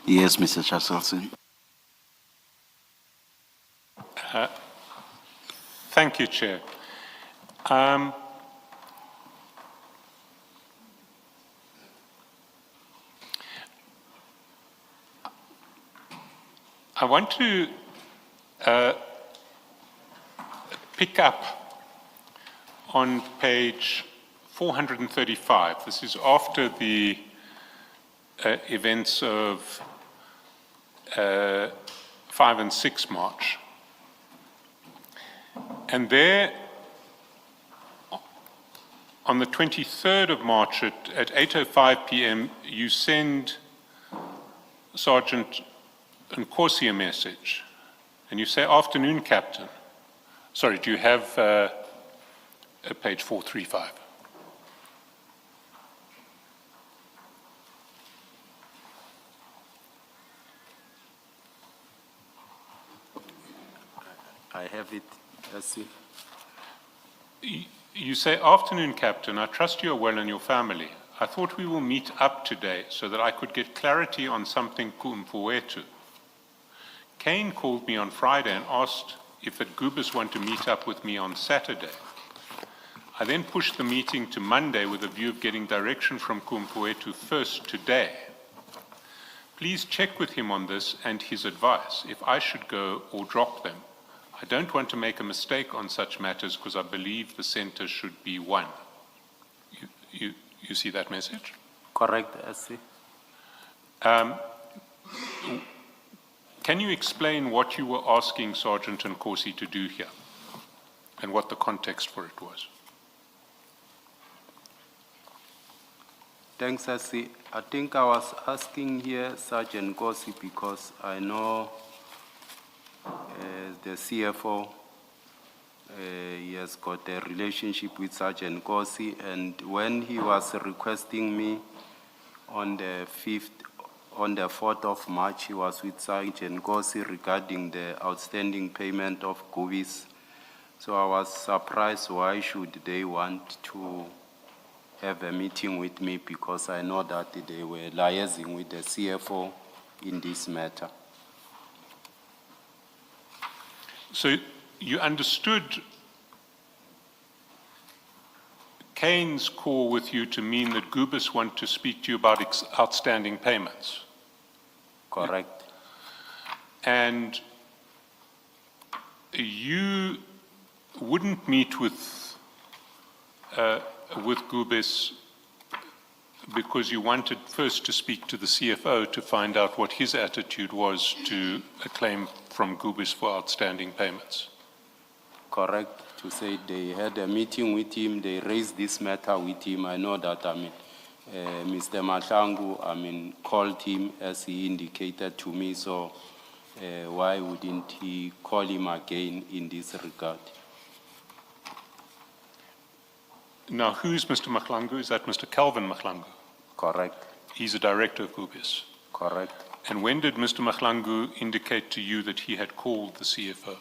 Yes, Mr. Chaselson. Thank you, Chair. I want to pick up on page 435. This is after the events of 5 and 6 March. And there, on the 23rd of March at 8:05 p.m., you send Sergeant Nkosi a message, and you say, "Afternoon, Captain." Sorry, do you have page 435? I have it, SC. You say, "Afternoon, Captain. I trust you are well and your family. I thought we will meet up today so that I could get clarity on something ku'mfowethu. Kane called me on Friday and asked if the Gubas want to meet up with me on Saturday. I then pushed the meeting to Monday with a view of getting direction from ku'mfowethu first today. Please check with him on this and his advice, if I should go or drop them. I don't want to make a mistake on such matters because I believe the center should be one." You see that message? Correct, SC. Can you explain what you were asking Sergeant Nkosi to do here and what the context for it was? Thanks, SC. I think I was asking here Sergeant Nkosi because I know the CFO, he has got a relationship with Sergeant Nkosi, and when he was requesting me on the 4th of March, he was with Sergeant Nkosi regarding the outstanding payment of Gubis. So I was surprised why should they want to have a meeting with me, because I know that they were liaising with the CFO in this matter. So you understood Kane's call with you to mean that Gubis want to speak to you about outstanding payments? Correct. And you wouldn't meet with Gubis because you wanted first to speak to the CFO to find out what his attitude was to a claim from Gubis for outstanding payments. Correct. To say they had a meeting with him, they raised this matter with him. I know that, Mr. Madlanga, called him as he indicated to me, so why wouldn't he call him again in this regard? Now, who's Mr. Madlanga? Is that Mr. Calvin Madlanga? Correct. He's a director of Gubis. Correct. And when did Mr. Madlanga indicate to you that he had called the CFO?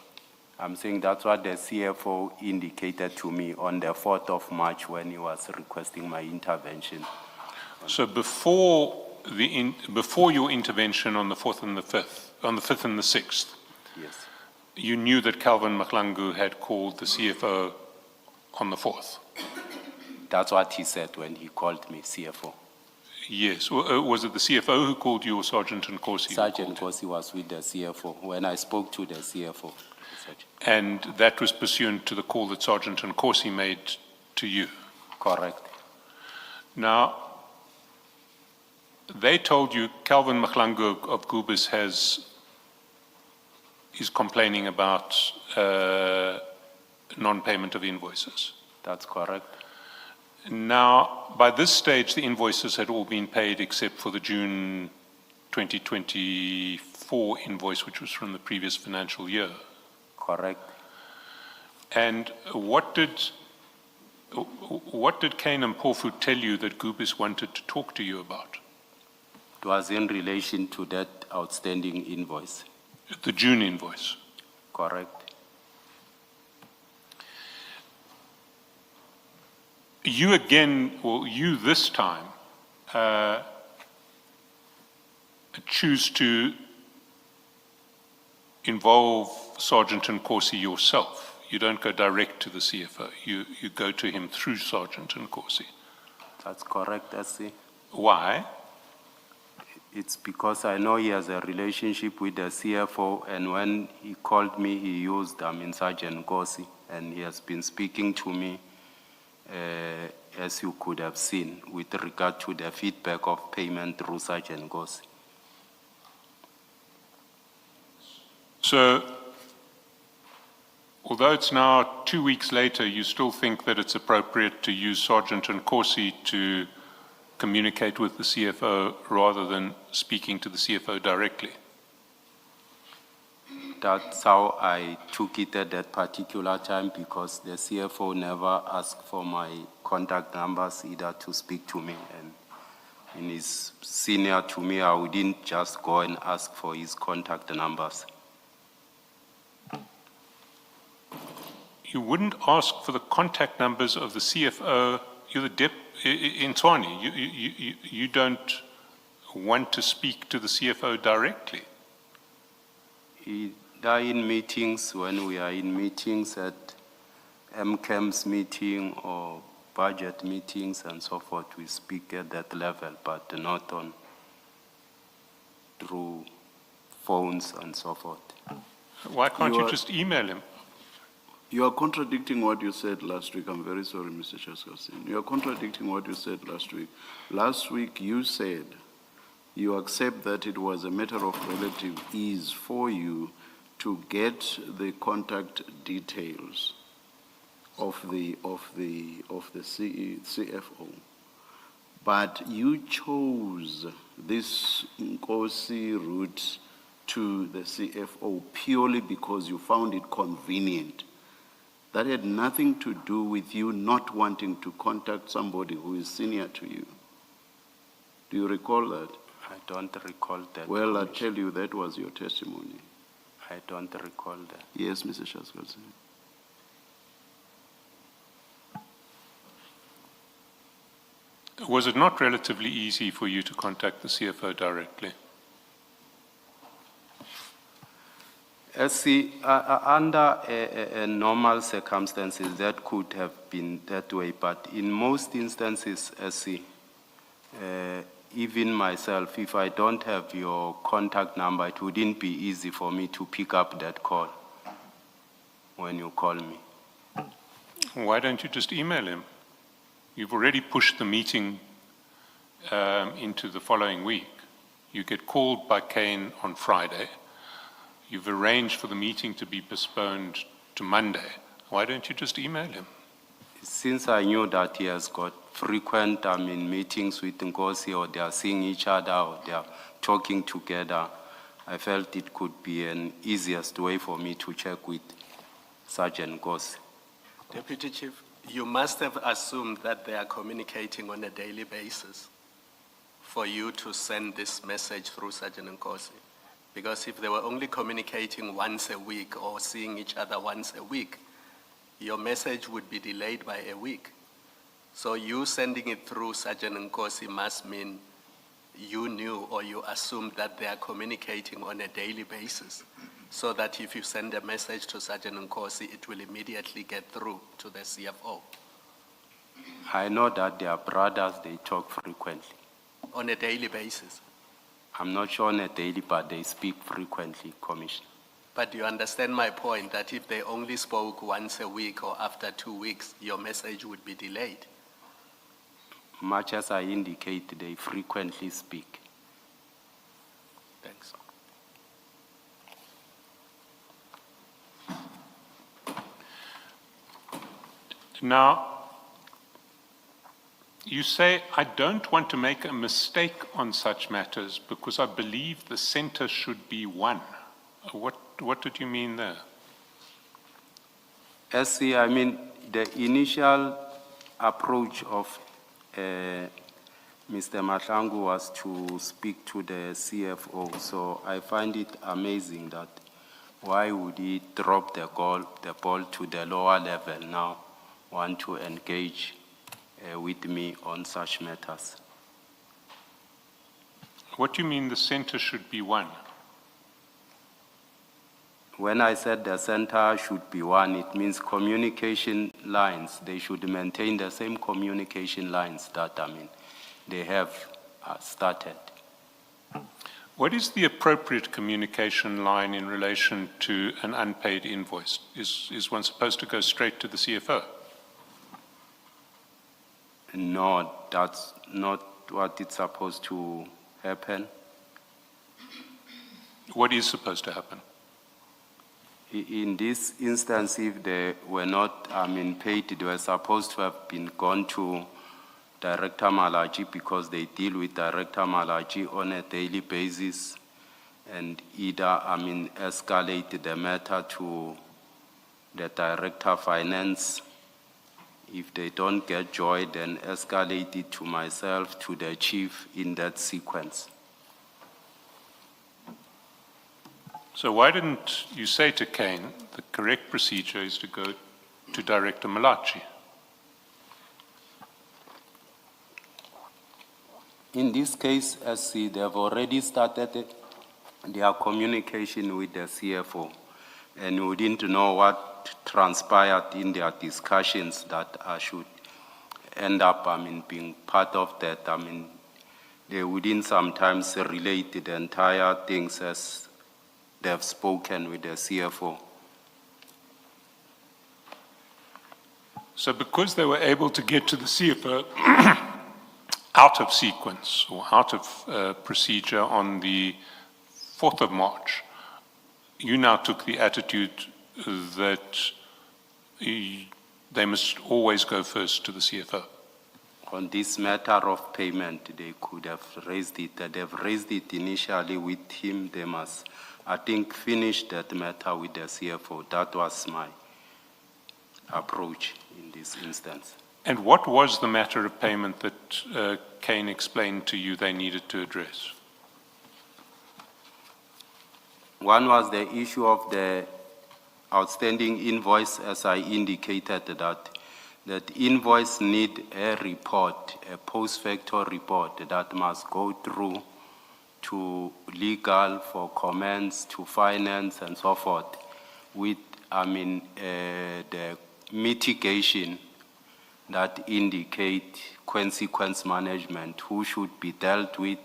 I'm saying that's what the CFO indicated to me on the 4th of March when he was requesting my intervention. So before your intervention on the 4th and the 5th, on the 5th and the 6th, Yes. you knew that Calvin Madlanga had called the CFO on the 4th? That's what he said when he called me, CFO. Yes. Was it the CFO who called you or Sergeant Nkosi? Sergeant Nkosi was with the CFO when I spoke to the CFO. And that was pursuant to the call that Sergeant Nkosi made to you? Correct. Now, they told you Calvin Madlanga of Gubis is complaining about non-payment of invoices. That's correct. Now, by this stage, the invoices had all been paid except for the June 2024 invoice, which was from the previous financial year. Correct. And what did Kane and Mpofu tell you that Gubis wanted to talk to you about? It was in relation to that outstanding invoice. The June invoice. Correct. You again, or you this time, choose to involve Sergeant Nkosi yourself. You don't go direct to the CFO. You go to him through Sergeant Nkosi. That's correct, SC. Why? It's because I know he has a relationship with the CFO, and when he called me, he used Sergeant Nkosi, and he has been speaking to me, as you could have seen, with regard to the feedback of payment through Sergeant Nkosi. So, although it's now 2 weeks later, you still think that it's appropriate to use Sergeant Nkosi to communicate with the CFO rather than speaking to the CFO directly? That's how I took it at that particular time, because the CFO never asked for my contact numbers either to speak to me, and in his senior to me, I wouldn't just go and ask for his contact numbers. You wouldn't ask for the contact numbers of the CFO. You're the in Tshwane. You don't want to speak to the CFO directly. Either in meetings, when we are in meetings at MCAM's meeting or budget meetings and so forth, we speak at that level, but not on through phones and so forth. Why can't you just email him? You are contradicting what you said last week. I'm very sorry, Mr. Chaskasin. You are contradicting what you said last week. Last week you said you accept that it was a matter of relative ease for you to get the contact details of the CFO. But you chose this Nkosi route to the CFO purely because you found it convenient. That had nothing to do with you not wanting to contact somebody who is senior to you. Do you recall that? I don't recall that. Well, I tell you, that was your testimony. I don't recall that. Yes, Mr. Shaskal. Was it not relatively easy for you to contact the CFO directly? See, under normal circumstances, that could have been that way, but in most instances, even myself, if I don't have your contact number, it wouldn't be easy for me to pick up that call when you call me. Why don't you just email him? You've already pushed the meeting into the following week. You get called by Kane on Friday. You've arranged for the meeting to be postponed to Monday. Why don't you just email him? Since I knew that he has got frequent meetings with Nkosi, or they are seeing each other, or they are talking together, I felt it could be an easiest way for me to check with Sergeant Nkosi. Deputy Chief, you must have assumed that they are communicating on a daily basis for you to send this message through Sergeant Nkosi. Because if they were only communicating once a week or seeing each other once a week, your message would be delayed by a week. So you sending it through Sergeant Nkosi must mean you knew or you assumed that they are communicating on a daily basis, so that if you send a message to Sergeant Nkosi, it will immediately get through to the CFO. I know that they are brothers, they talk frequently. On a daily basis. I'm not sure on a daily, but they speak frequently, Commissioner. But you understand my point that if they only spoke once a week or after 2 weeks, your message would be delayed. Much as I indicate, they frequently speak. Thanks. Now, you say, I don't want to make a mistake on such matters because I believe the center should be one. What did you mean there? I mean, the initial approach of Mr. Madlanga was to speak to the CFO, so I find it amazing that why would he drop the ball to the lower level now, want to engage with me on such matters. What do you mean the center should be one? When I said the center should be one, it means communication lines. They should maintain the same communication lines that, they have started. What is the appropriate communication line in relation to an unpaid invoice? Is one supposed to go straight to the CFO? No, that's not what it's supposed to happen. What is supposed to happen? In this instance, if they were not, paid, they were supposed to have been gone to Director Malachi because they deal with Director Malachi on a daily basis, and either, escalate the matter to the Director Finance. If they don't get joy, then escalate it to myself, to the chief in that sequence. So why didn't you say to Kane the correct procedure is to go to Director Malachi? In this case, as they've already started their communication with the CFO, and we didn't know what transpired in their discussions that I should end up, being part of that. They wouldn't sometimes relate the entire things as they've spoken with the CFO. So because they were able to get to the CFO out of sequence or out of procedure on the 4th of March, you now took the attitude that they must always go first to the CFO. On this matter of payment, they could have raised it. They've raised it initially with him. They must, I think, finish that matter with the CFO. That was my approach in this instance. And what was the matter of payment that Kane explained to you they needed to address? One was the issue of the outstanding invoice, as I indicated that invoice need a report, a post-facto report that must go through to legal for comments, to finance and so forth, with, the mitigation that indicate consequence management, who should be dealt with,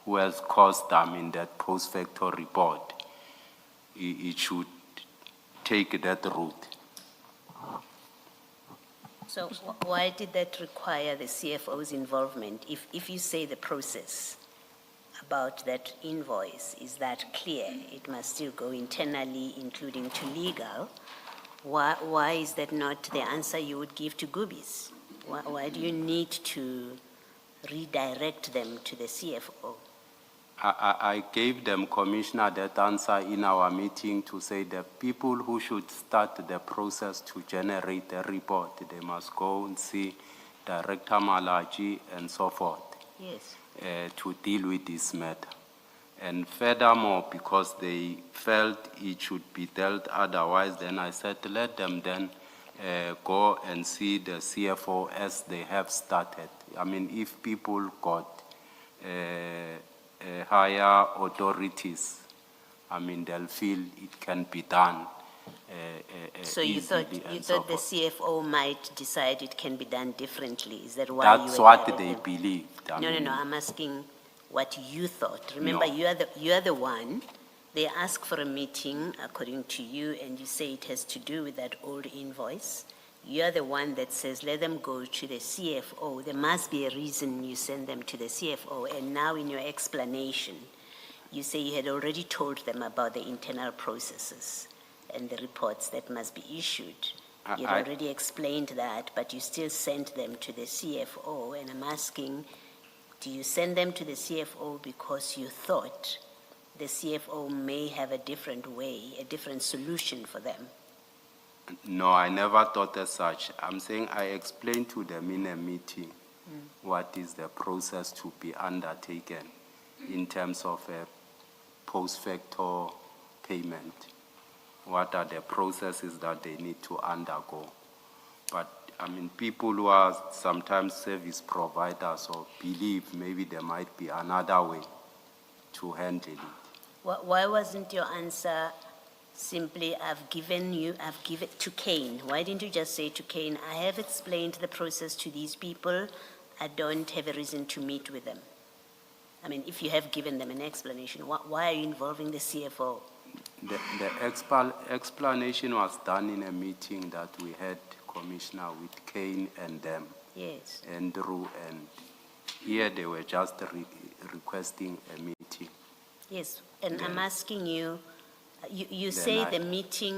who has caused that post-facto report. It should take that route. So why did that require the CFO's involvement? If you say the process about that invoice is that clear, it must still go internally, including to legal, why is that not the answer you would give to Goobies? Why do you need to redirect them to the CFO? I gave them, Commissioner, that answer in our meeting to say the people who should start the process to generate a report, they must go and see Director Malachi and so forth. Yes. To deal with this matter. And furthermore, because they felt it should be dealt otherwise, then I said, let them then go and see the CFO as they have started. If people got higher authorities, they'll feel it can be done. So you thought the CFO might decide it can be done differently? Is that why that's you were what there they then? believed. No, I'm asking what you thought. Remember, No. you are the one. They ask for a meeting according to you, and you say it has to do with that old invoice. You are the one that says let them go to the CFO. There must be a reason you send them to the CFO. And now in your explanation, you say you had already told them about the internal processes and the reports that must be issued. You had already explained that, but you still sent them to the CFO. And I'm asking, do you send them to the CFO because you thought the CFO may have a different way, a different solution for them? No, I never thought as such. I'm saying I explained to them in a meeting what is the process to be undertaken in terms of a post-facto payment. What are the processes that they need to undergo? But people who are sometimes service providers or believe maybe there might be another way. to handle it. Why wasn't your answer simply, I've given to Kane? Why didn't you just say to Kane, I have explained the process to these people, I don't have a reason to meet with them? I mean, if you have given them an explanation, why are you involving the CFO? The explanation was done in a meeting that we had, Commissioner, with Kane and them, Yes. Andrew, and here they were just requesting a meeting. Yes, and I'm asking you, you Then say I-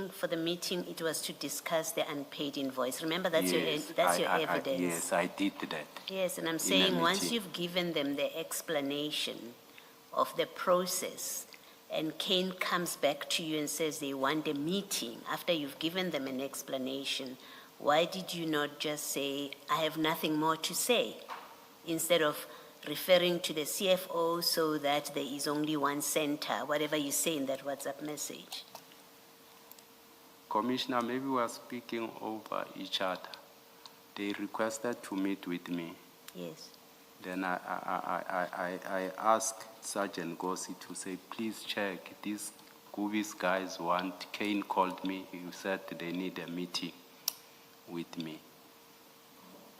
for the meeting, it was to discuss the unpaid invoice. Remember, that's your Yes, evidence. Yes, I did that. Yes, and I'm a saying, once meeting. you've given them the explanation of the process, and Kane comes back to you and says they want a meeting, after you've given them an explanation, why did you not just say, I have nothing more to say, instead of referring to the CFO so that there is only one center, whatever you say in that WhatsApp message? Commissioner, maybe we are speaking over each other. They requested to meet with me. Yes. Then I asked Sergeant Gossi to say, please check, these Goobies guys want, Kane called me, he said they need a meeting with me.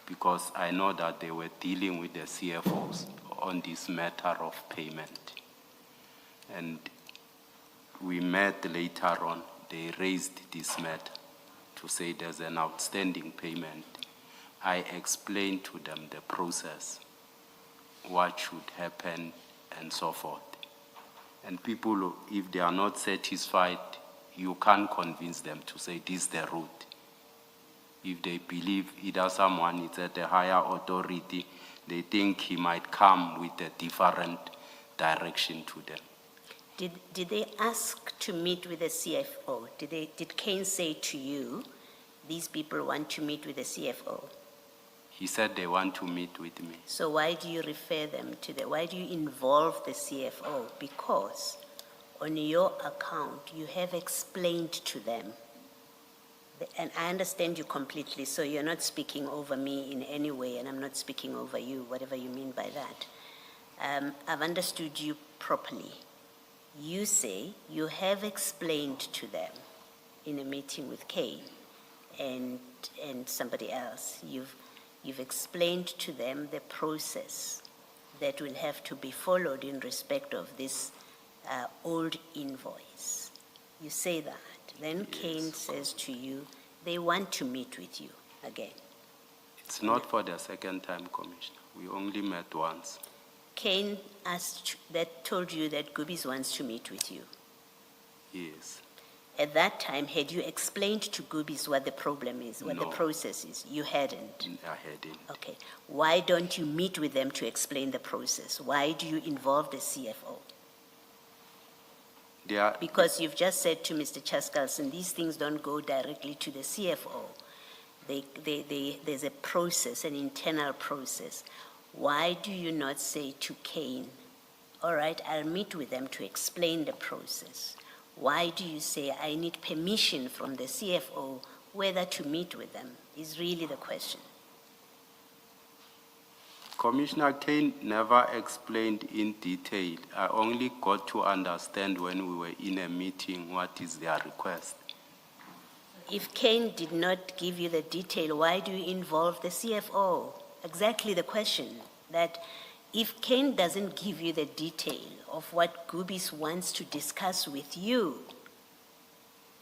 Because I know that they were dealing with the CFOs on this matter of payment. And we met later on, they raised this matter to say there's an outstanding payment. I explained to them the process, what should happen, and so forth. And people, if they are not satisfied, you can't convince them to say this is the route. If they believe either someone is at a higher authority, they think he might come with a different direction to them. Did they ask to meet with the CFO? Did Kane say to you, these people want to meet with the CFO? He said they want to meet with me. So why do you refer them to why do you involve the CFO? Because on your account, you have explained to them, and I understand you completely, so you're not speaking over me in any way, and I'm not speaking over you, whatever you mean by that. I've understood you properly. You say you have explained to them in a meeting with Kane and somebody else. You've explained to them the process that will have to be followed in respect of this old invoice. You say that. Then Kane says to you, they want to meet with you again. It's not for the second time, Commissioner. We only met once. Kane told you that Goobies wants to meet with you. Yes. At that time, had you explained to Goobies what the problem is, what the No. process is? You hadn't. I hadn't. Okay. Why don't you meet with them to explain the process? Why do you involve the CFO? Because you've just said to Mr. Chaskalson, these things don't go directly to the CFO. There's a process, an internal process. Why do you not say to Kane, all right, I'll meet with them to explain the process? Why do you say, I need permission from the CFO whether to meet with them, is really the question. Commissioner Kane never explained in detail. I only got to understand when we were in a meeting what is their request. If Kane did not give you the detail, why do you involve the CFO? Exactly the question, that if Kane doesn't give you the detail of what Goobies wants to discuss with you,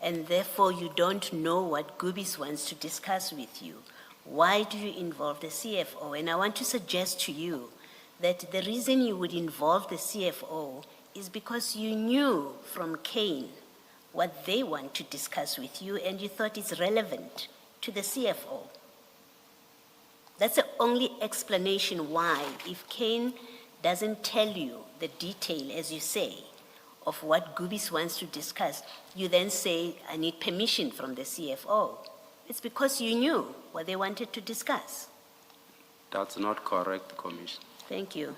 and therefore you don't know what Goobies wants to discuss with you, why do you involve the CFO? And I want to suggest to you that the reason you would involve the CFO is because you knew from Kane what they want to discuss with you, and you thought it's relevant to the CFO. That's the only explanation why, if Kane doesn't tell you the detail, as you say, of what Goobies wants to discuss, you then say, I need permission from the CFO. It's because you knew what they wanted to discuss. That's not correct, Commissioner. Thank you.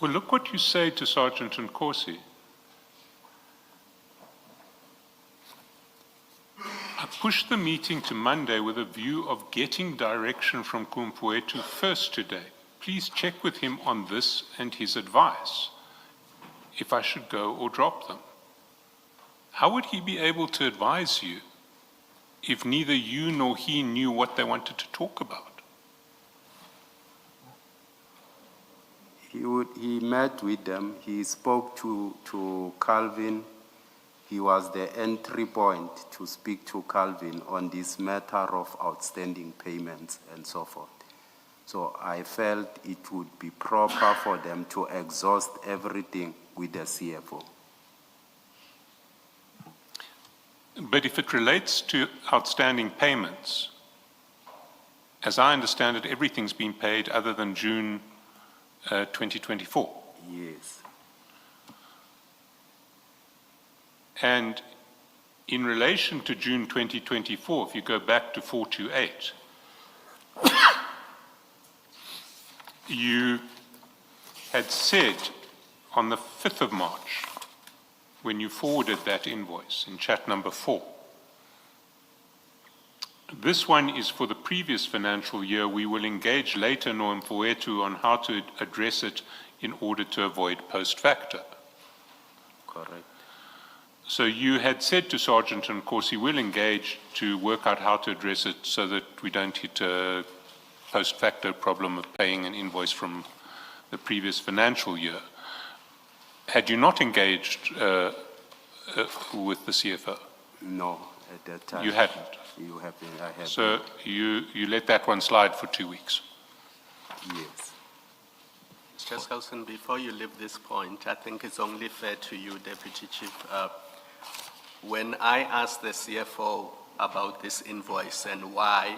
Well, look what you say to Sergeant Nkosi. push the meeting to Monday with a view of getting direction from Kumpuetu first today. Please check with him on this and his advice, if I should go or drop them. How would he be able to advise you if neither you nor he knew what they wanted to talk about? He met with them, he spoke to Calvin. He was the entry point to speak to Calvin on this matter of outstanding payments and so forth. So I felt it would be proper for them to exhaust everything with the CFO. But if it relates to outstanding payments, as I understand it, everything's been paid other than June 2024. Yes. And in relation to June 2024, if you go back to 428, you had said on the 5th of March, when you forwarded that invoice in chat number 4, this one is for the previous financial year. We will engage later Nomfuetu on how to address it in order to avoid post facto. Correct. So you had said to Sergeant Nkosi, we'll engage to work out how to address it so that we don't hit a post facto problem of paying an invoice from the previous financial year. Had you not engaged with the CFO? No, at that time. You hadn't? You have been, I have. So you let that one slide for 2 weeks? Yes. Mr. Skousen, before you leave this point, I think it's only fair to you, Deputy Chief. When I asked the CFO about this invoice and why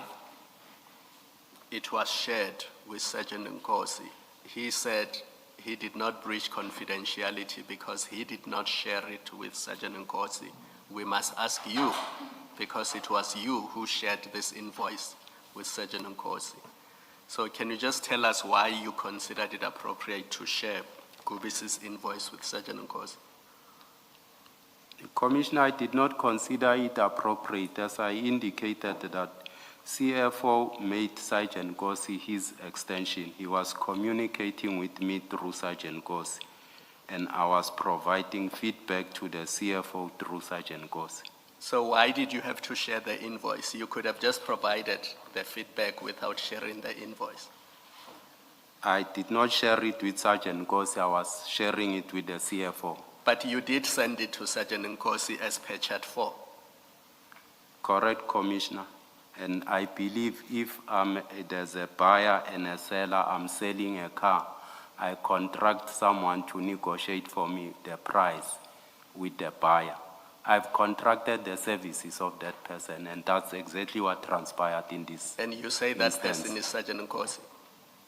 it was shared with Sergeant Nkosi, he said he did not breach confidentiality because he did not share it with Sergeant Nkosi. We must ask you, because it was you who shared this invoice with Sergeant Nkosi. So can you just tell us why you considered it appropriate to share Gubis's invoice with Sergeant Nkosi? Commissioner, I did not consider it appropriate, as I indicated that CFO made Sergeant Nkosi his extension. He was communicating with me through Sergeant Nkosi, and I was providing feedback to the CFO through Sergeant Nkosi. So why did you have to share the invoice? You could have just provided the feedback without sharing the invoice. I did not share it with Sergeant Nkosi, I was sharing it with the CFO. But you did send it to Sergeant Nkosi as per chat 4. Correct, Commissioner. And I believe if there's a buyer and a seller, I'm selling a car, I contract someone to negotiate for me the price with the buyer. I've contracted the services of that person, and that's exactly what transpired in this. And you say that instance. person is Sergeant Nkosi?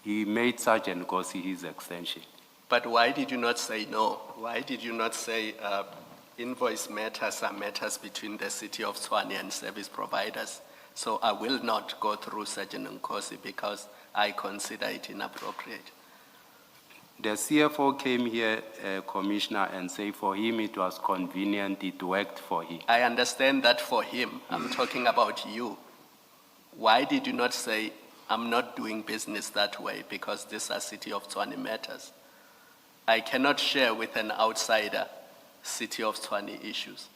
He made Sergeant Nkosi his extension. But why did you not say no? Why did you not say invoice matters are matters between the city of Tshwane and service providers? So I will not go through Sergeant Nkosi because I consider it inappropriate. The CFO came here, Commissioner, and said for him it was convenient, it worked for him. I understand that for him. I'm talking about you. Why did you not say, I'm not doing business that way because these are city of Tshwane matters? I cannot share with an outsider city of Tshwane issues.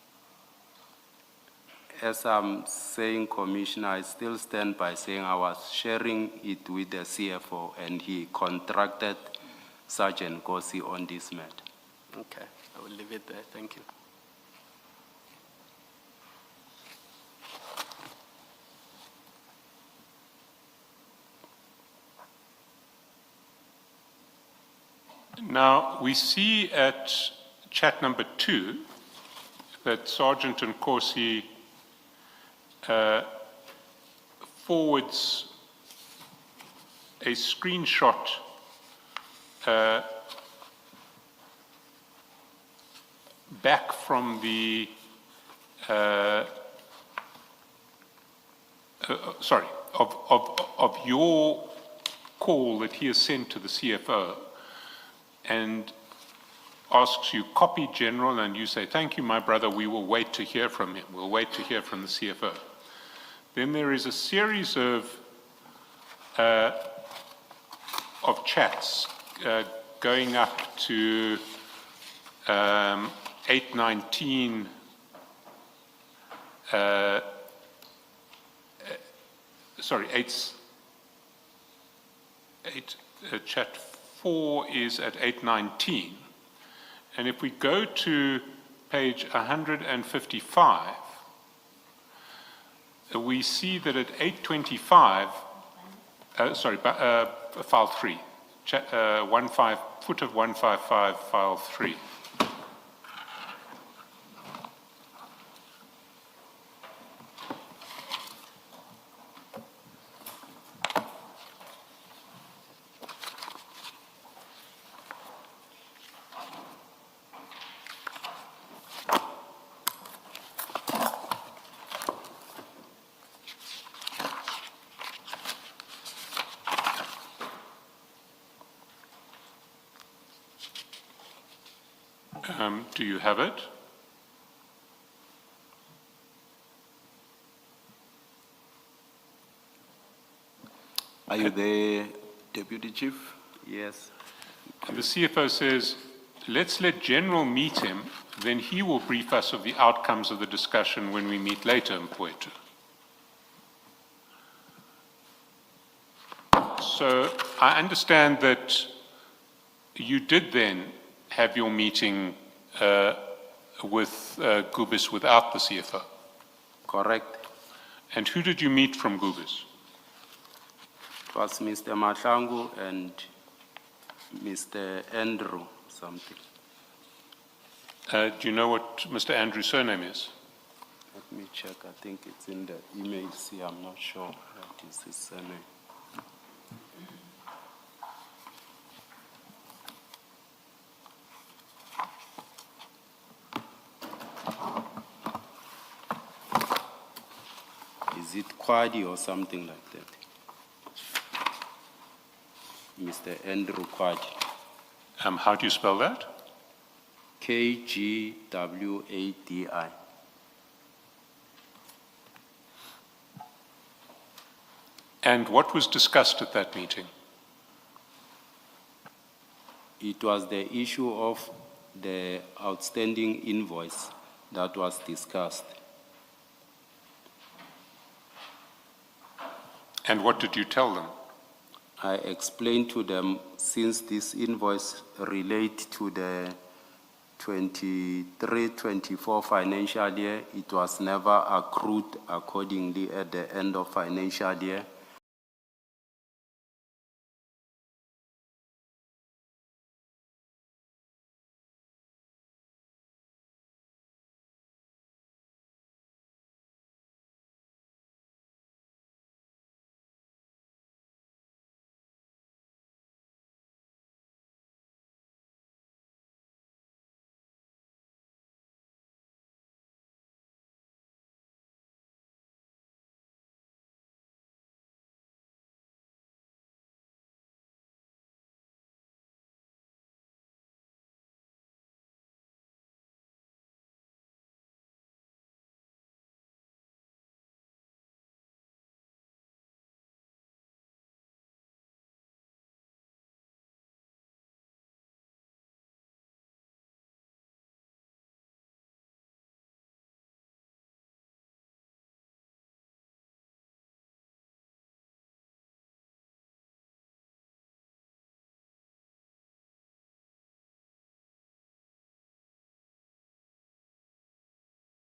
As I'm saying, Commissioner, I still stand by saying I was sharing it with the CFO, and he contracted Sergeant Nkosi on this matter. Okay, I will leave it there. Thank you. Now, we see at chat number 2 that Sergeant Nkosi forwards a screenshot back from the, of your call that he has sent to the CFO, and asks you, copy General, and you say, thank you, my brother, we will wait to hear from him. We'll wait to hear from the CFO. Then there is a series of chats going up to 8:19. Chat 4 is at 8:19. And if we go to page 155, we see that at 8:25, file 3, foot of 155, file 3. Do you have it? Are you there, Deputy Chief? Yes. The CFO says, let's let General meet him, then he will brief us of the outcomes of the discussion when we meet later in Mpoetu. So I understand that you did then have your meeting with Gubis without the CFO. Correct. And who did you meet from Gubis? It was Mr. Madlanga and Mr. Andrew something. Do you know what Mr. Andrew's surname is? Let me check. I think it's in the email. See, I'm not sure what is his surname. Is it Kwadi or something like that? Mr. Andrew Kwadi. How do you spell that? Kwadi. And what was discussed at that meeting? It was the issue of the outstanding invoice that was discussed. And what did you tell them? I explained to them, since this invoice relates to the 23-24 financial year, it was never accrued accordingly at the end of financial year.